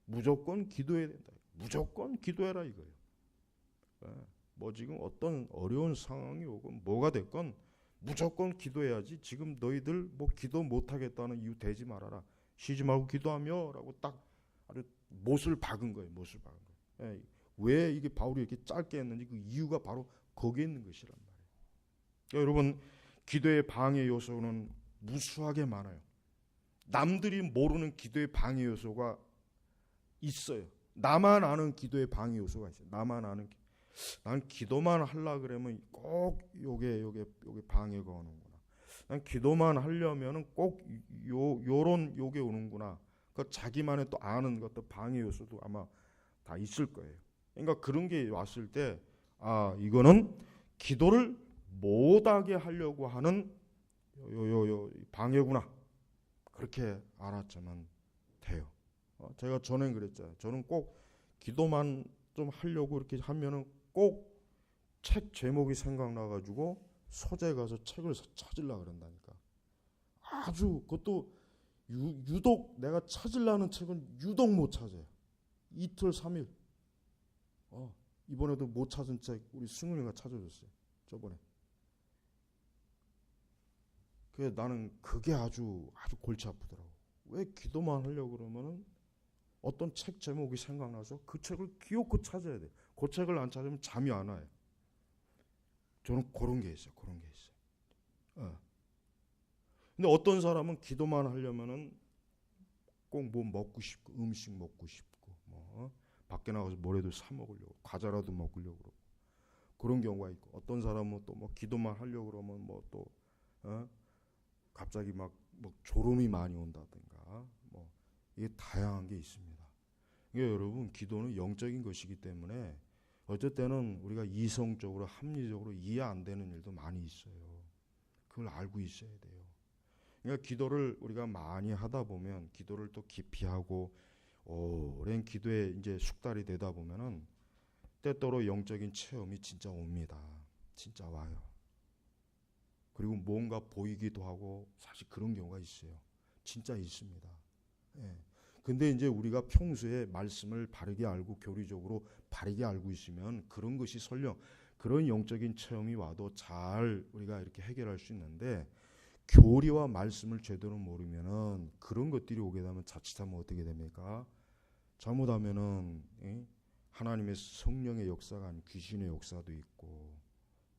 무조건 기도해야 된다. 무조건 기도해라 이거예요. 뭐 지금 어떤 어려운 상황이 오건 뭐가 됐건 무조건 기도해야지. 지금 너희들 뭐 기도 못하겠다는 이유 대지 말아라. 쉬지 말고 기도하며라고 딱 아주 못을 박은 거예요. 못을 박은 거예요. 왜 이게 바울이 이렇게 짧게 했는지 그 이유가 바로 거기에 있는 것이란 말이에요. 그러니까 여러분 기도의 방해 요소는 무수하게 많아요. 남들이 모르는 기도의 방해 요소가 있어요. 나만 아는 기도의 방해 요소가 있어요. 나만 아는. 난 기도만 하려 그러면 꼭 요게 방해가 오는구나. 난 기도만 하려면은 꼭 요런 요게 오는구나. 그 자기만의 또 아는 것도 방해 요소도 아마 다 있을 거예요. 그러니까 그런 게 왔을 때 이거는 기도를 못하게 하려고 하는 요 방해구나. 그렇게 알았자면 돼요. 제가 전에 그랬잖아요. 저는 꼭 기도만 좀 하려고 이렇게 하면은 꼭 책 제목이 생각나가지고 서재 가서 책을 찾으려고 그런다니까. 아주 그것도 유독 내가 찾으려는 책은 유독 못 찾아요. 이틀 3일. 이번에도 못 찾은 책 우리 승훈이가 찾아줬어요. 저번에. 그래 나는 그게 아주 골치 아프더라고. 왜 기도만 하려고 그러면은 어떤 책 제목이 생각나서 그 책을 기어코 찾아야 돼. 그 책을 안 찾으면 잠이 안 와요. 저는 그런 게 있어요. 근데 어떤 사람은 기도만 하려면은 꼭 뭐 먹고 싶고 음식 먹고 싶고 뭐 밖에 나가서 뭐라도 사 먹으려고 과자라도 먹으려고 그러고 그런 경우가 있고 어떤 사람은 또 뭐 기도만 하려고 그러면 뭐 또 갑자기 막 졸음이 많이 온다든가 뭐 이게 다양한 게 있습니다. 그러니까 여러분 기도는 영적인 것이기 때문에 어쩔 때는 우리가 이성적으로 합리적으로 이해 안 되는 일도 많이 있어요. 그걸 알고 있어야 돼요. 그러니까 기도를 우리가 많이 하다 보면 기도를 또 깊이 하고 오랜 기도에 이제 숙달이 되다 보면은 때때로 영적인 체험이 진짜 옵니다. 진짜 와요. 그리고 뭔가 보이기도 하고 사실 그런 경우가 있어요. 진짜 있습니다. 예. 근데 이제 우리가 평소에 말씀을 바르게 알고 교리적으로 바르게 알고 있으면 그런 것이 설령 그런 영적인 체험이 와도 잘 우리가 이렇게 해결할 수 있는데, 교리와 말씀을 제대로 모르면은 그런 것들이 오게 되면 자칫하면 어떻게 됩니까? 잘못하면은 하나님의 성령의 역사가 아닌 귀신의 역사도 있고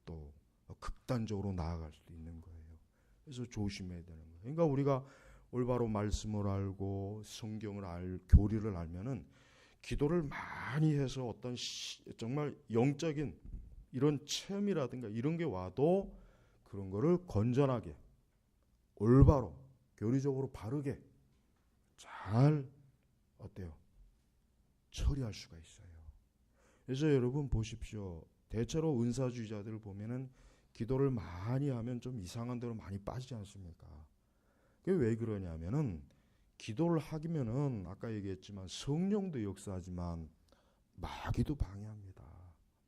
또 극단적으로 나아갈 수도 있는 거예요. 그래서 조심해야 되는 거예요. 그러니까 우리가 올바로 말씀을 알고 성경을 교리를 알면은 기도를 많이 해서 어떤 정말 영적인 이런 체험이라든가 이런 게 와도 그런 거를 건전하게 올바로 교리적으로 바르게 잘 어때요? 처리할 수가 있어요. 그래서 여러분 보십시오. 대체로 은사주의자들을 보면은 기도를 많이 하면 좀 이상한 데로 많이 빠지지 않습니까? 그게 왜 그러냐면은 기도를 하기면은 아까 얘기했지만 성령도 역사하지만 마귀도 방해합니다.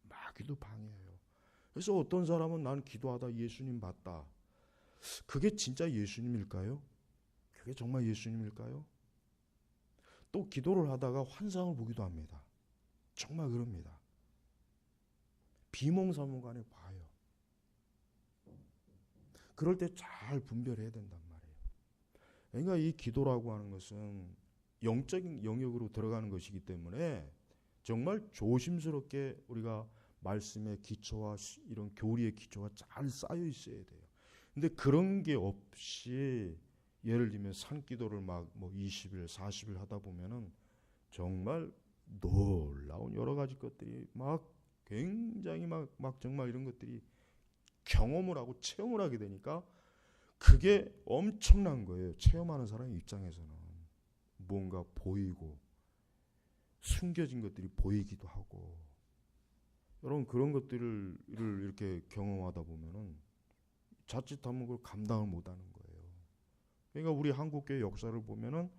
마귀도 방해해요. 그래서 어떤 사람은 난 기도하다 예수님 봤다. 그게 진짜 예수님일까요? 그게 정말 예수님일까요? 또 기도를 하다가 환상을 보기도 합니다. 정말 그럽니다. 비몽사몽간에 봐요. 그럴 때 잘 분별해야 된단 말이에요. 그러니까 이 기도라고 하는 것은 영적인 영역으로 들어가는 것이기 때문에 정말 조심스럽게 우리가 말씀의 기초와 이런 교리의 기초가 잘 쌓여 있어야 돼요. 근데 그런 게 없이 예를 들면 산기도를 막 뭐 20일, 40일 하다 보면은 정말 놀라운 여러 가지 것들이 막 굉장히 막 정말 이런 것들이 경험을 하고 체험을 하게 되니까 그게 엄청난 거예요. 체험하는 사람 입장에서는 뭔가 보이고 숨겨진 것들이 보이기도 하고, 여러분 그런 것들을 이렇게 경험하다 보면은 자칫하면 그걸 감당을 못하는 거예요. 그러니까 우리 한국교회 역사를 보면은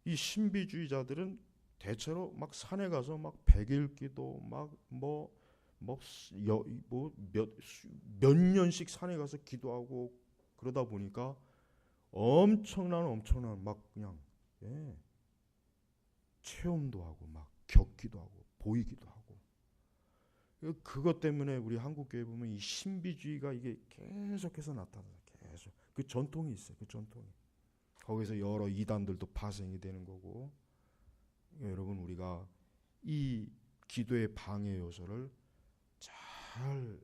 이 신비주의자들은 대체로 막 산에 가서 막 100일 기도 몇 년씩 산에 가서 기도하고 그러다 보니까 엄청난 막 그냥 체험도 하고 막 겪기도 하고 보이기도 하고, 그것 때문에 우리 한국교회 보면 이 신비주의가 이게 계속해서 나타나요. 계속 그 전통이 있어요. 그 전통이 거기서 여러 이단들도 파생이 되는 거고. 여러분 우리가 이 기도의 방해 요소를 잘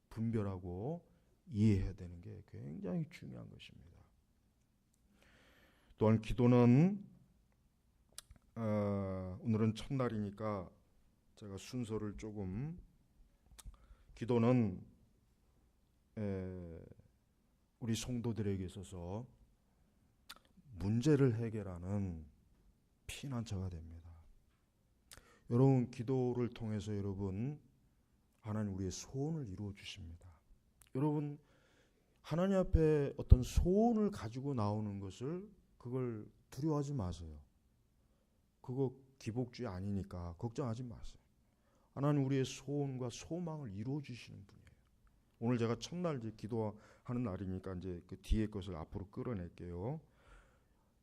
분별하고 이해해야 되는 게 굉장히 중요한 것입니다. 또한 기도는 오늘은 첫날이니까 제가 순서를 조금, 기도는 우리 성도들에게 있어서 문제를 해결하는 피난처가 됩니다. 여러분 기도를 통해서 여러분 하나님 우리의 소원을 이루어 주십니다. 여러분 하나님 앞에 어떤 소원을 가지고 나오는 것을 그걸 두려워하지 마세요. 그거 기복주의 아니니까 걱정하지 마세요. 하나님 우리의 소원과 소망을 이루어 주시는 분이에요. 오늘 제가 첫날 이제 기도하는 날이니까 이제 그 뒤에 것을 앞으로 끌어낼게요.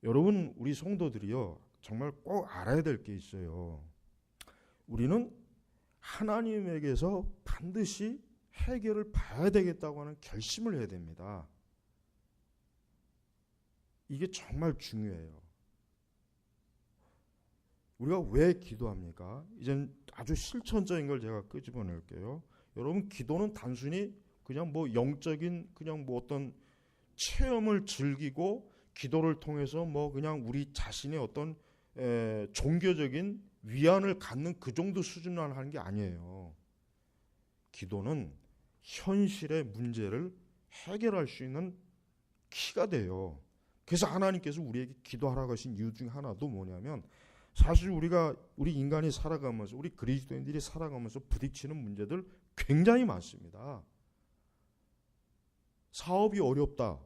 여러분 우리 성도들이요 정말 꼭 알아야 될 게 있어요. 우리는 하나님에게서 반드시 해결을 봐야 되겠다고 하는 결심을 해야 됩니다. 이게 정말 중요해요. 우리가 왜 기도합니까? 이젠 아주 실천적인 걸 제가 끄집어낼게요. 여러분 기도는 단순히 그냥 뭐 영적인 그냥 뭐 어떤 체험을 즐기고 기도를 통해서 뭐 그냥 우리 자신의 어떤 종교적인 위안을 갖는 그 정도 수준으로 하는 게 아니에요. 기도는 현실의 문제를 해결할 수 있는 키가 돼요. 그래서 하나님께서 우리에게 기도하라고 하신 이유 중 하나도 뭐냐면, 사실 우리 인간이 살아가면서 우리 그리스도인들이 살아가면서 부딪히는 문제들 굉장히 많습니다. 사업이 어렵다.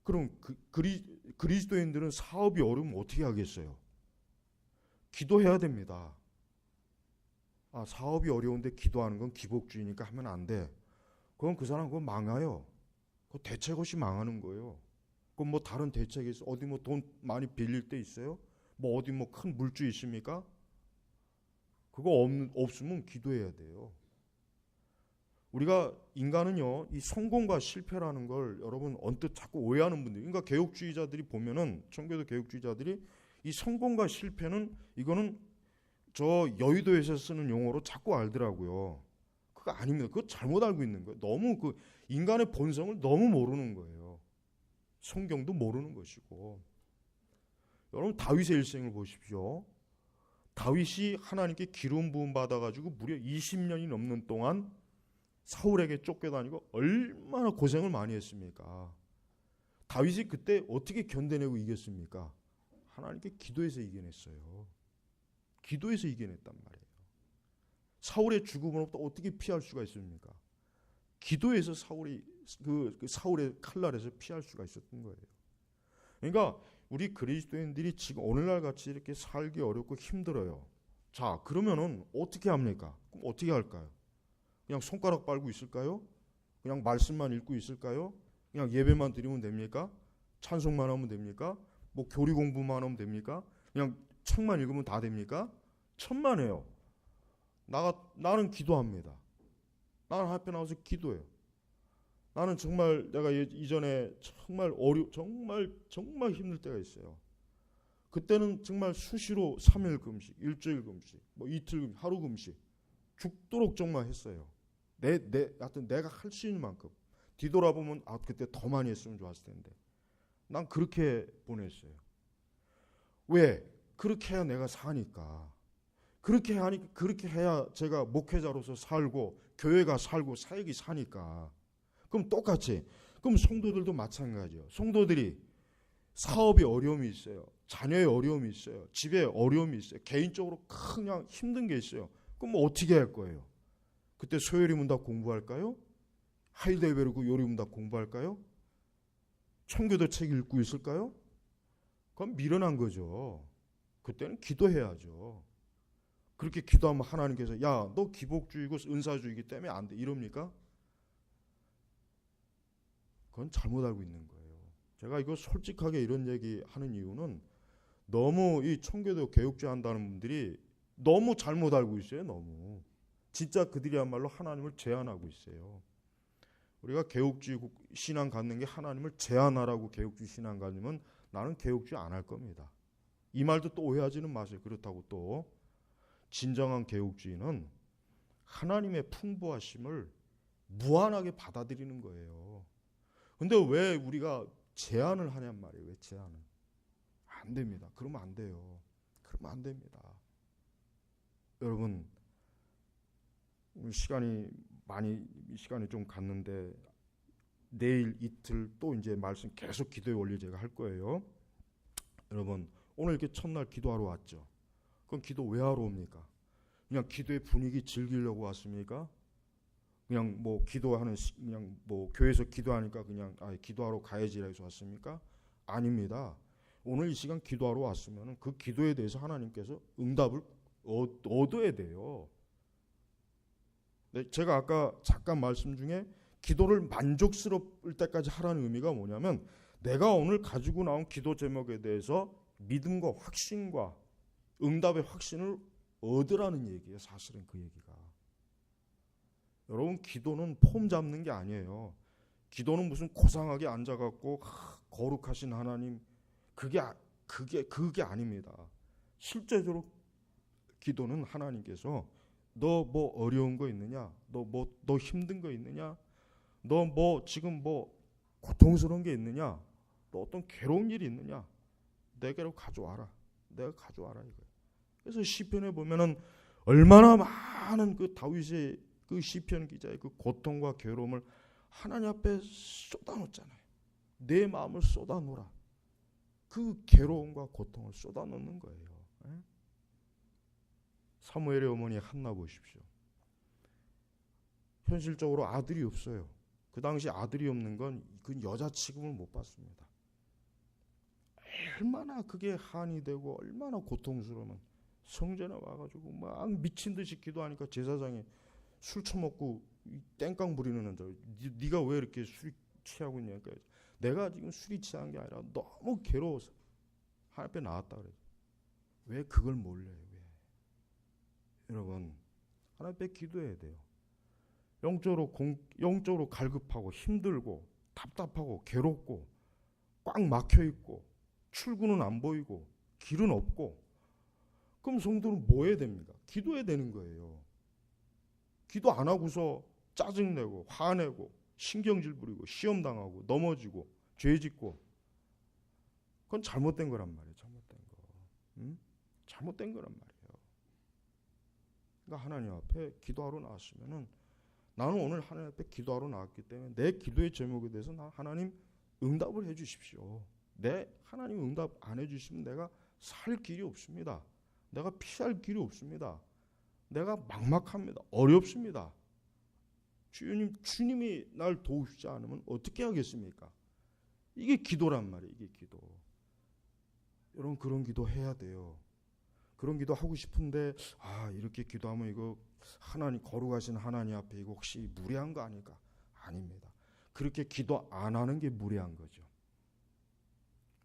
그럼 그리스도인들은 사업이 어려우면 어떻게 하겠어요? 기도해야 됩니다. 사업이 어려운데 기도하는 건 기복주의니까 하면 안 돼. 그건 그 사람 그건 망해요. 그 대책 없이 망하는 거예요. 그럼 뭐 다른 대책이 있어? 어디 뭐 돈 많이 빌릴 때 있어요? 뭐 어디 뭐 큰 물주 있습니까? 그거 없으면 기도해야 돼요. 우리가 인간은요, 이 성공과 실패라는 걸 여러분 언뜻 자꾸 오해하는 분들, 그러니까 개혁주의자들이 보면은, 청교도 개혁주의자들이 이 성공과 실패는 이거는 저 여의도에서 쓰는 용어로 자꾸 알더라고요. 그거 아닙니다. 그거 잘못 알고 있는 거예요. 너무 그 인간의 본성을 너무 모르는 거예요. 성경도 모르는 것이고. 여러분 다윗의 일생을 보십시오. 다윗이 하나님께 기름 부음 받아가지고 무려 20년이 넘는 동안 사울에게 쫓겨다니고 얼마나 고생을 많이 했습니까? 다윗이 그때 어떻게 견뎌내고 이겼습니까? 하나님께 기도해서 이겨냈어요. 기도해서 이겨냈단 말이에요. 사울의 죽음으로부터 어떻게 피할 수가 있습니까? 기도해서 사울이 그 사울의 칼날에서 피할 수가 있었던 거예요. 그러니까 우리 그리스도인들이 지금 오늘날 같이 이렇게 살기 어렵고 힘들어요. 자, 그러면은 어떻게 합니까? 그럼 어떻게 할까요? 그냥 손가락 빨고 있을까요? 그냥 말씀만 읽고 있을까요? 그냥 예배만 드리면 됩니까? 찬송만 하면 됩니까? 뭐 교리 공부만 하면 됩니까? 그냥 책만 읽으면 다 됩니까? 천만에요. 나는 기도합니다. 나는 앞에 나와서 기도해요. 나는 정말 내가 이전에 정말 힘들 때가 있어요. 그때는 정말 수시로 3일 금식, 일주일 금식, 뭐 이틀 금식, 하루 금식 죽도록 정말 했어요. 하여튼 내가 할 수 있는 만큼. 뒤돌아보면 그때 더 많이 했으면 좋았을 텐데. 난 그렇게 보냈어요. 왜? 그렇게 해야 내가 사니까. 그렇게 해야 제가 목회자로서 살고 교회가 살고 사역이 사니까. 그럼 똑같이. 그럼 성도들도 마찬가지예요. 성도들이 사업에 어려움이 있어요. 자녀의 어려움이 있어요. 집에 어려움이 있어요. 개인적으로 그냥 힘든 게 있어요. 그럼 뭐 어떻게 할 거예요? 그때 소요리 문답 공부할까요? 하이데베르크 요리 문답 공부할까요? 청교도 책 읽고 있을까요? 그건 미련한 거죠. 그때는 기도해야죠. 그렇게 기도하면 하나님께서 야, 너 기복주의고 은사주의이기 때문에 안 돼. 이럽니까? 그건 잘못 알고 있는 거예요. 제가 이거 솔직하게 이런 얘기 하는 이유는 너무 이 청교도 개혁주의 한다는 분들이 너무 잘못 알고 있어요. 너무. 진짜 그들이야말로 하나님을 제한하고 있어요. 우리가 개혁주의 신앙 갖는 게 하나님을 제한하라고 개혁주의 신앙 갖으면 나는 개혁주의 안 할 겁니다. 이 말도 또 오해하지는 마세요. 그렇다고 또 진정한 개혁주의는 하나님의 풍부하심을 무한하게 받아들이는 거예요. 근데 왜 우리가 제한을 하냔 말이에요. 왜 제한을? 안 됩니다. 그러면 안 돼요. 그러면 안 됩니다. 여러분, 시간이 좀 갔는데 내일 이틀 또 이제 말씀 계속 기도의 원리 제가 할 거예요. 여러분, 오늘 이렇게 첫날 기도하러 왔죠. 그럼 기도 왜 하러 옵니까? 그냥 기도의 분위기 즐기려고 왔습니까? 그냥 뭐 기도하는 그냥 뭐 교회에서 기도하니까 그냥 기도하러 가야지라 해서 왔습니까? 아닙니다. 오늘 이 시간 기도하러 왔으면 그 기도에 대해서 하나님께서 응답을 얻어야 돼요. 제가 아까 잠깐 말씀 중에 기도를 만족스러울 때까지 하라는 의미가 뭐냐면 내가 오늘 가지고 나온 기도 제목에 대해서 믿음과 확신과 응답의 확신을 얻으라는 얘기예요. 사실은 그 얘기가. 여러분, 기도는 폼 잡는 게 아니에요. 기도는 무슨 고상하게 앉아갖고 거룩하신 하나님 그게 아닙니다. 실제적으로 기도는 하나님께서 너 뭐 어려운 거 있느냐? 너 힘든 거 있느냐? 너 뭐 지금 뭐 고통스러운 게 있느냐? 너 어떤 괴로운 일이 있느냐? 내게로 가져와라. 내가 가져와라 이거예요. 그래서 시편에 보면은 얼마나 많은 그 다윗의 그 시편 기자의 그 고통과 괴로움을 하나님 앞에 쏟아놓잖아요. 내 마음을 쏟아놓으라. 그 괴로움과 고통을 쏟아놓는 거예요. 사무엘의 어머니 한나 보십시오. 현실적으로 아들이 없어요. 그 당시 아들이 없는 건 그 여자 취급을 못 받습니다. 얼마나 그게 한이 되고 얼마나 고통스러우면 성전에 와가지고 막 미친 듯이 기도하니까 제사장이 술 처먹고 땡깡 부리는 자, 네가 왜 이렇게 술 취하고 있냐? 내가 지금 술이 취한 게 아니라 너무 괴로워서 하나님 앞에 나왔다 그래요. 왜 그걸 몰라요? 왜? 여러분, 하나님 앞에 기도해야 돼요. 영적으로 갈급하고 힘들고 답답하고 괴롭고 꽉 막혀있고 출구는 안 보이고 길은 없고, 그럼 성도는 뭐 해야 됩니까? 기도해야 되는 거예요. 기도 안 하고서 짜증내고 화내고 신경질 부리고 시험당하고 넘어지고 죄짓고, 그건 잘못된 거란 말이에요. 잘못된 거. 응? 잘못된 거란 말이에요. 그러니까 하나님 앞에 기도하러 나왔으면은, 나는 오늘 하나님 앞에 기도하러 나왔기 때문에 내 기도의 제목에 대해서 나 하나님 응답을 해 주십시오. 내 하나님 응답 안 해 주시면 내가 살 길이 없습니다. 내가 피할 길이 없습니다. 내가 막막합니다. 어렵습니다. 주님이 날 도우시지 않으면 어떻게 하겠습니까? 이게 기도란 말이에요. 이게 기도. 여러분, 그런 기도 해야 돼요. 그런 기도 하고 싶은데, 이렇게 기도하면 이거 하나님, 거룩하신 하나님 앞에 이거 혹시 무례한 거 아닐까? 아닙니다. 그렇게 기도 안 하는 게 무례한 거죠.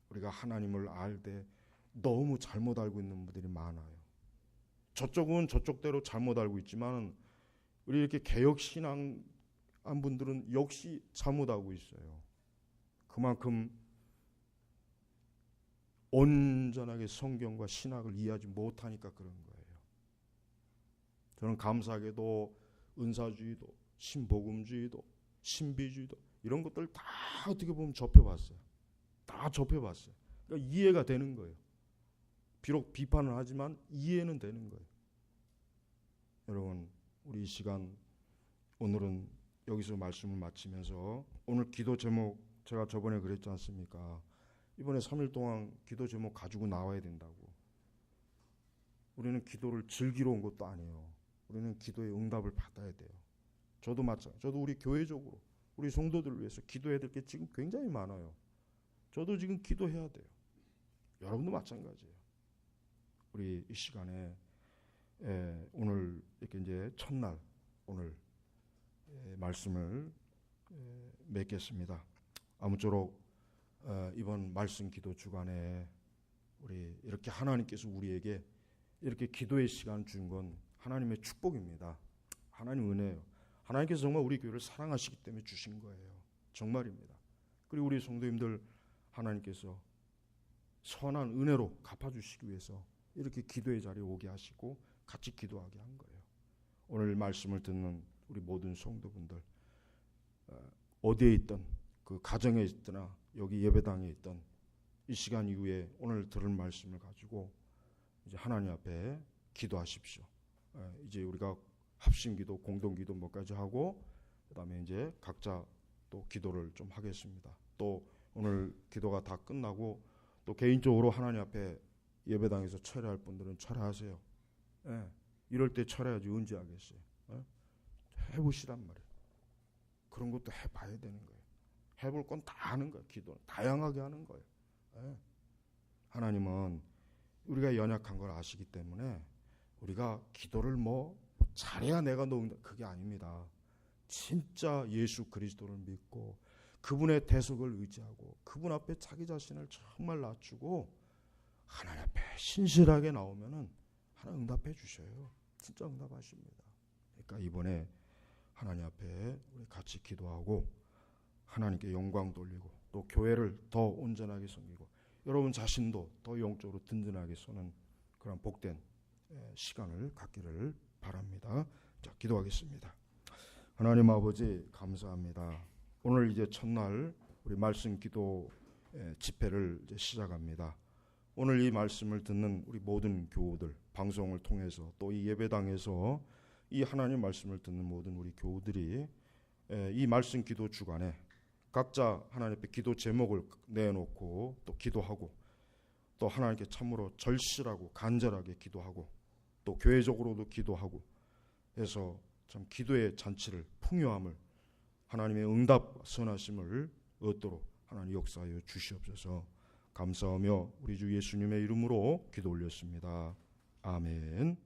우리가 하나님을 알 때 너무 잘못 알고 있는 분들이 많아요. 저쪽은 저쪽대로 잘못 알고 있지만 우리 이렇게 개혁신앙한 분들은 역시 잘못 알고 있어요. 그만큼 온전하게 성경과 신학을 이해하지 못하니까 그런 거예요. 저는 감사하게도 은사주의도 신복음주의도 신비주의도 이런 것들 다 어떻게 보면 접해봤어요. 다 접해봤어요. 그러니까 이해가 되는 거예요. 비록 비판을 하지만 이해는 되는 거예요. 여러분, 우리 이 시간 오늘은 여기서 말씀을 마치면서 오늘 기도 제목, 제가 저번에 그랬지 않습니까? 이번에 3일 동안 기도 제목 가지고 나와야 된다고. 우리는 기도를 즐기러 온 것도 아니에요. 우리는 기도의 응답을 받아야 돼요. 저도 마찬가지. 저도 우리 교회적으로 우리 성도들을 위해서 기도해야 될 게 지금 굉장히 많아요. 저도 지금 기도해야 돼요. 여러분도 마찬가지예요. 우리 이 시간에 오늘 이렇게 이제 첫날 오늘 말씀을 맺겠습니다. 아무쪼록 이번 말씀 기도 주간에 우리 이렇게 하나님께서 우리에게 이렇게 기도의 시간 준 건 하나님의 축복입니다. 하나님 은혜예요. 하나님께서 정말 우리 교회를 사랑하시기 때문에 주신 거예요. 정말입니다. 그리고 우리 성도님들 하나님께서 선한 은혜로 갚아주시기 위해서 이렇게 기도의 자리에 오게 하시고 같이 기도하게 한 거예요. 오늘 말씀을 듣는 우리 모든 성도분들, 어디에 있든 그 가정에 있거나 여기 예배당에 있든 이 시간 이후에 오늘 들을 말씀을 가지고 이제 하나님 앞에 기도하십시오. 이제 우리가 합심기도, 공동기도 뭐까지 하고 그다음에 이제 각자 또 기도를 좀 하겠습니다. 또 오늘 기도가 다 끝나고 또 개인적으로 하나님 앞에 예배당에서 철회할 분들은 철회하세요. 이럴 때 철회하지 언제 하겠어요? 해보시란 말이에요. 그런 것도 해봐야 되는 거예요. 해볼 건 다 하는 거예요. 기도는 다양하게 하는 거예요. 하나님은 우리가 연약한 걸 아시기 때문에 우리가 기도를 뭐 잘해야 내가 놓는다, 그게 아닙니다. 진짜 예수 그리스도를 믿고 그분의 대속을 의지하고 그분 앞에 자기 자신을 정말 낮추고 하나님 앞에 신실하게 나오면은 하나님 응답해 주셔요. 진짜 응답하십니다. 그러니까 이번에 하나님 앞에 우리 같이 기도하고 하나님께 영광 돌리고 또 교회를 더 온전하게 섬기고 여러분 자신도 더 영적으로 든든하게 서는 그런 복된 시간을 갖기를 바랍니다. 자, 기도하겠습니다. 하나님 아버지 감사합니다. 오늘 이제 첫날 우리 말씀 기도 집회를 이제 시작합니다. 오늘 이 말씀을 듣는 우리 모든 교우들, 방송을 통해서 또 이 예배당에서 이 하나님 말씀을 듣는 모든 우리 교우들이 이 말씀 기도 주간에 각자 하나님 앞에 기도 제목을 내놓고 또 기도하고 또 하나님께 참으로 절실하고 간절하게 기도하고 또 교회적으로도 기도하고 해서 참 기도의 잔치를 풍요함을 하나님의 응답 선하심을 얻도록 하나님 역사하여 주시옵소서. 감사하며 우리 주 예수님의 이름으로 기도 올렸습니다. 아멘.